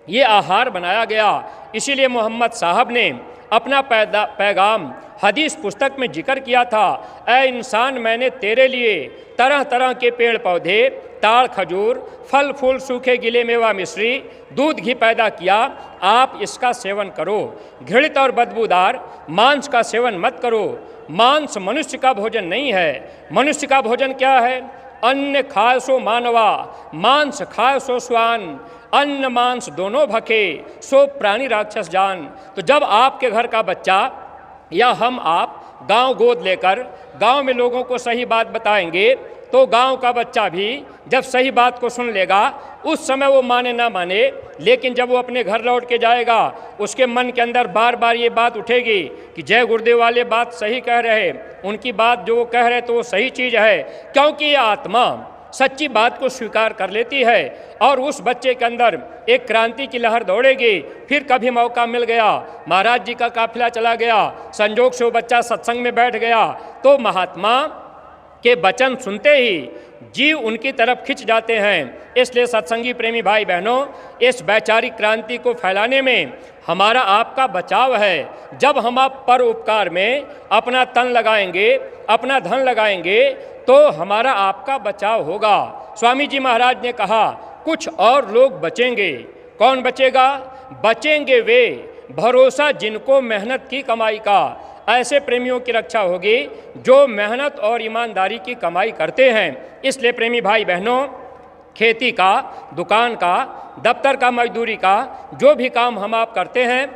ये आहार बनाया गया। इसीलिए मोहम्मद साहब ने अपना पैगाम हदीस पुस्तक में जिक्र किया था, ऐ इंसान, मैंने तेरे लिए तरह तरह के पेड़ पौधे, ताड़ खजूर, फल फूल, सूखे गिले मेवा मिश्री, दूध घी पैदा किया, आप इसका सेवन करो। घृणित और बदबूदार मांस का सेवन मत करो। मांस मनुष्य का भोजन नहीं है। मनुष्य का भोजन क्या है? अन्न खाए सो मानवा, मांस खाए सो स्वान, अन्न मांस दोनों भखे, सो प्राणी राक्षस जान। तो जब आपके घर का बच्चा या हम आप गांव गोद लेकर गांव में लोगों को सही बात बताएंगे, तो गांव का बच्चा भी जब सही बात को सुन लेगा, उस समय वो माने ना माने, लेकिन जब वो अपने घर लौट के जाएगा, उसके मन के अंदर बार बार ये बात उठेगी कि जय गुरुदेव वाले बात सही कह रहे, उनकी बात जो वो कह रहे तो वो सही चीज़ है, क्योंकि ये आत्मा सच्ची बात को स्वीकार कर लेती है और उस बच्चे के अंदर एक क्रांति की लहर दौड़ेगी। फिर कभी मौका मिल गया, महाराज जी का काफिला चला गया, संजोग से वो बच्चा सत्संग में बैठ गया, तो महात्मा के वचन सुनते ही जीव उनकी तरफ खिंच जाते हैं। इसलिए सत्संगी प्रेमी भाई बहनों, इस वैचारिक क्रांति को फैलाने में हमारा आपका बचाव है। जब हम आप पर उपकार में अपना तन लगाएंगे, अपना धन लगाएंगे, तो हमारा आपका बचाव होगा। स्वामी जी महाराज ने कहा, कुछ और लोग बचेंगे। कौन बचेगा? बचेंगे वे भरोसा जिनको मेहनत की कमाई का। ऐसे प्रेमियों की रक्षा होगी जो मेहनत और ईमानदारी की कमाई करते हैं। इसलिए प्रेमी भाई बहनों, खेती का, दुकान का, दफ्तर का, मजदूरी का, जो भी काम हम आप करते हैं,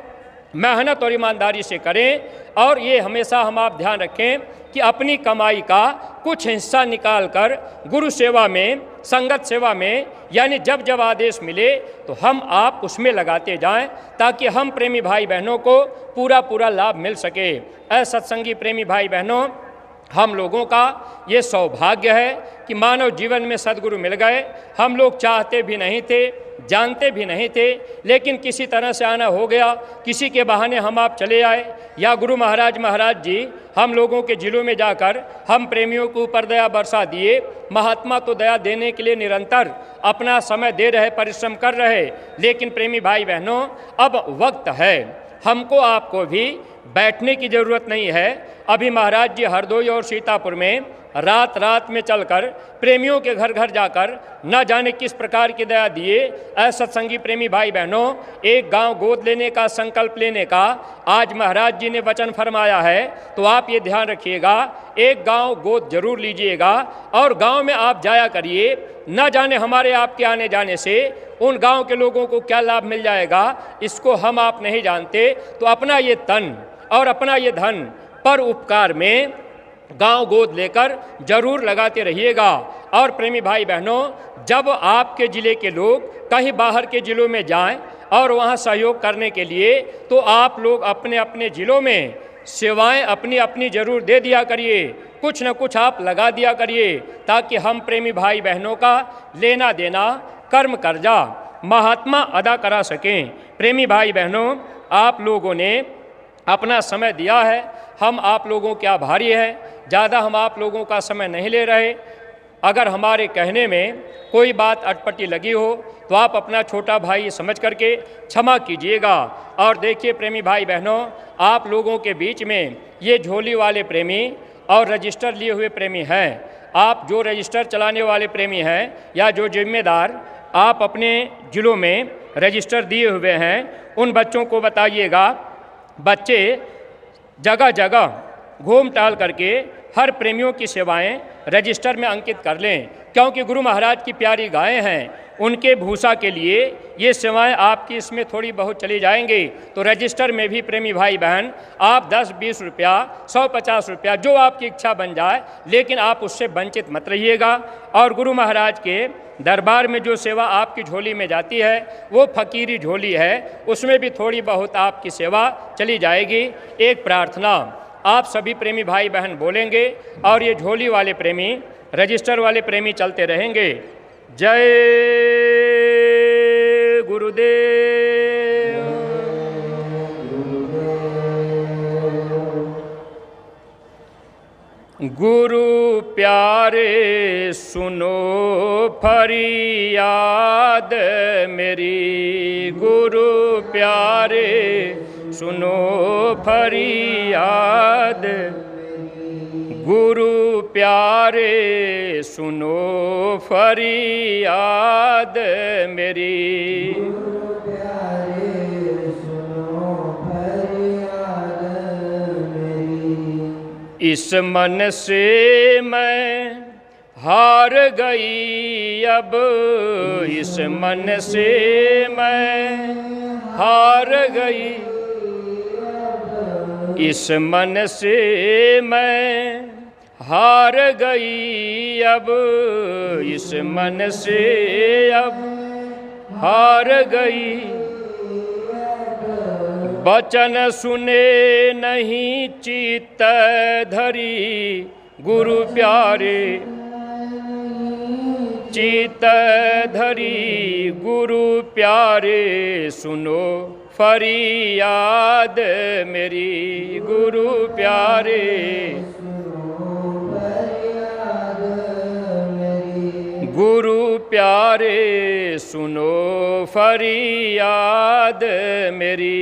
मेहनत और ईमानदारी से करें। और ये हमेशा हम आप ध्यान रखें कि अपनी कमाई का कुछ हिस्सा निकाल कर गुरु सेवा में, संगत सेवा में, यानी जब जब आदेश मिले तो हम आप उसमें लगाते जाएं, ताकि हम प्रेमी भाई बहनों को पूरा पूरा लाभ मिल सके। ऐसे सत्संगी प्रेमी भाई बहनों, हम लोगों का ये सौभाग्य है कि मानव जीवन में सद्गुरु मिल गए। हम लोग चाहते भी नहीं थे, जानते भी नहीं थे, लेकिन किसी तरह से आना हो गया, किसी के बहाने हम आप चले आए, या गुरु महाराज जी हम लोगों के जिलों में जाकर हम प्रेमियों के ऊपर दया बरसा दिए। महात्मा तो दया देने के लिए निरंतर अपना समय दे रहे, परिश्रम कर रहे, लेकिन प्रेमी भाई बहनों, अब वक्त है, हमको आपको भी बैठने की ज़रूरत नहीं है। अभी महाराज जी हरदोई और सीतापुर में रात रात में चलकर प्रेमियों के घर घर जाकर न जाने किस प्रकार की दया दिए। ऐसे सत्संगी प्रेमी भाई बहनों, एक गांव गोद लेने का संकल्प लेने का आज महाराज जी ने वचन फरमाया है, तो आप ये ध्यान रखिएगा, एक गांव गोद जरूर लीजिएगा और गांव में आप जाया करिए। न जाने हमारे आपके आने जाने से उन गांव के लोगों को क्या लाभ मिल जाएगा, इसको हम आप नहीं जानते। तो अपना ये तन और अपना ये धन पर उपकार में गांव गोद लेकर जरूर लगाते रहिएगा। और प्रेमी भाई बहनों, जब आपके ज़िले के लोग कहीं बाहर के ज़िलों में जाएं और वहां सहयोग करने के लिए, तो आप लोग अपने अपने ज़िलों में सेवाएं अपनी अपनी जरूर दे दिया करिए, कुछ न कुछ आप लगा दिया करिए, ताकि हम प्रेमी भाई बहनों का लेना देना कर्म कर्जा महात्मा अदा करा सकें। प्रेमी भाई बहनों, आप लोगों ने अपना समय दिया है, हम आप लोगों के आभारी हैं। ज़्यादा हम आप लोगों का समय नहीं ले रहे। अगर हमारे कहने में कोई बात अटपटी लगी हो तो आप अपना छोटा भाई समझ करके क्षमा कीजिएगा। और देखिए प्रेमी भाई बहनों, आप लोगों के बीच में ये झोली वाले प्रेमी और रजिस्टर लिए हुए प्रेमी हैं। आप जो रजिस्टर चलाने वाले प्रेमी हैं या जो जिम्मेदार आप अपने ज़िलों में रजिस्टर दिए हुए हैं, उन बच्चों को बताइएगा, बच्चे जगह जगह घूम टहल करके हर प्रेमियों की सेवाएं रजिस्टर में अंकित कर लें, क्योंकि गुरु महाराज की प्यारी गायें हैं, उनके भूसा के लिए ये सेवाएं आपकी इसमें थोड़ी बहुत चली जाएंगी। तो रजिस्टर में भी प्रेमी भाई बहन आप 10-20 रुपया, 100-50 रुपया, जो आपकी इच्छा बन जाए, लेकिन आप उससे वंचित मत रहिएगा। और गुरु महाराज के दरबार में जो सेवा आपकी झोली में जाती है वो फकीरी झोली है, उसमें भी थोड़ी बहुत आपकी सेवा चली जाएगी। एक प्रार्थना आप सभी प्रेमी भाई बहन बोलेंगे और ये झोली वाले प्रेमी, रजिस्टर वाले प्रेमी चलते रहेंगे। जय गुरुदेव। गुरु प्यारे सुनो फरियाद मेरी, गुरु प्यारे सुनो फरियाद, गुरु प्यारे सुनो फरियाद मेरी, गुरु प्यारे सुनो फरियाद मेरी। इस मन से मैं हार गई अब, इस मन से मैं हार गई, इस मन से मैं हार गई अब, इस मन से अब हार गई। वचन सुने नहीं चित्त धरी, गुरु प्यारे चित्त धरी, गुरु प्यारे सुनो फरियाद मेरी, गुरु प्यारे गुरु प्यारे सुनो फरियाद मेरी।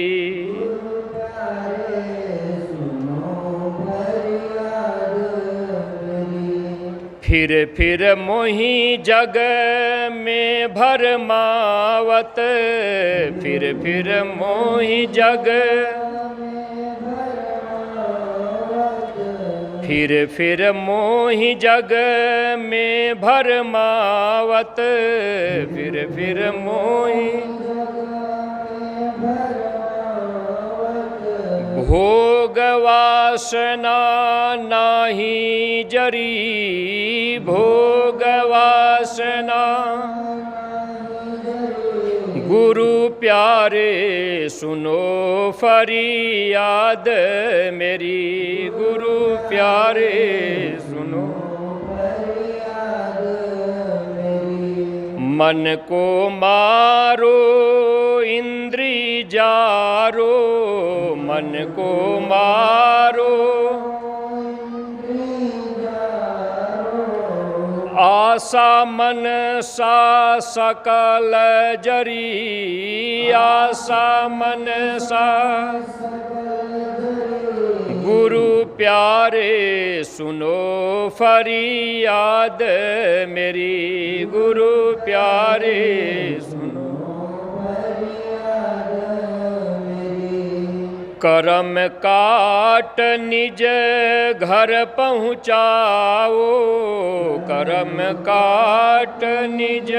फिर मोही जग में भरमावत, फिर मोही जग, फिर मोही जग में भरमावत, फिर मोही भोग वासना नाही जरी, भोग वासना गुरु प्यारे सुनो फरियाद मेरी, गुरु प्यारे सुनो मन को मारो इंद्री जारो, मन को मारो आशा मन सा सकल जरी, आशा मन सा गुरु प्यारे सुनो फरियाद मेरी, गुरु प्यारे सुनो करम काट निज घर पहुँचाओ, करम काट निज,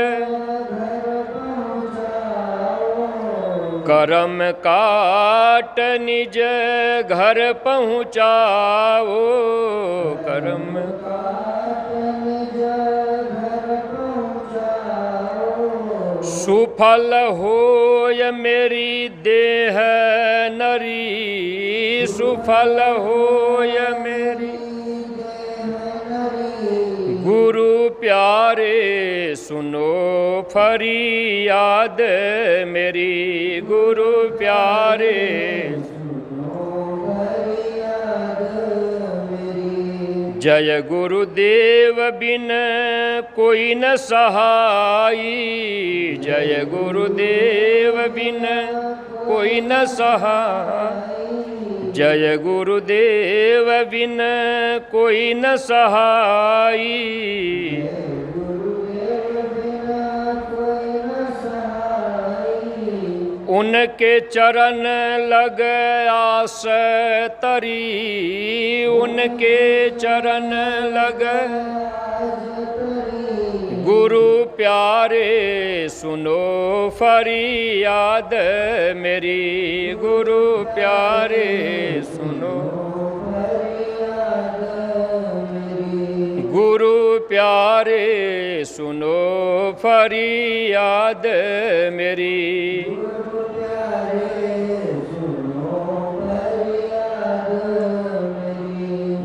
करम काट निज घर पहुँचाओ, करम सुफल होय मेरी देह नरी, सुफल होय मेरी गुरु प्यारे सुनो फरियाद मेरी, गुरु प्यारे जय गुरुदेव बिन कोई न सहाई, जय गुरुदेव बिन कोई न सहाई, जय गुरुदेव बिन कोई न सहाई, उनके चरण लग आस तरी, उनके चरण लग गुरु प्यारे सुनो फरियाद मेरी, गुरु प्यारे सुनो, गुरु प्यारे सुनो फरियाद मेरी,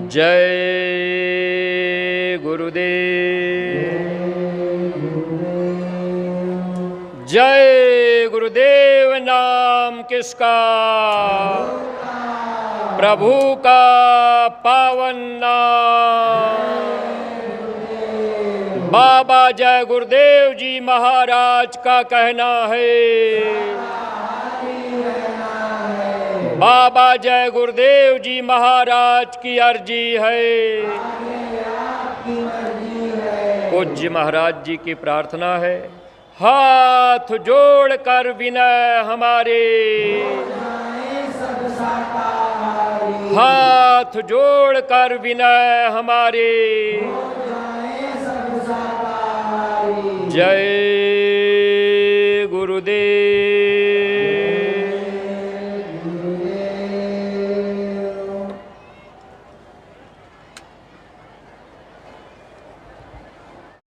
जय गुरुदेव, जय गुरुदेव। नाम किसका? प्रभु का पावन नाम। बाबा जय गुरुदेव जी महाराज का कहना है, बाबा जय गुरुदेव जी महाराज की अर्जी है, पूज्य महाराज जी की प्रार्थना है, हाथ जोड़कर विनय हमारे, हाथ जोड़कर विनय हमारे, जय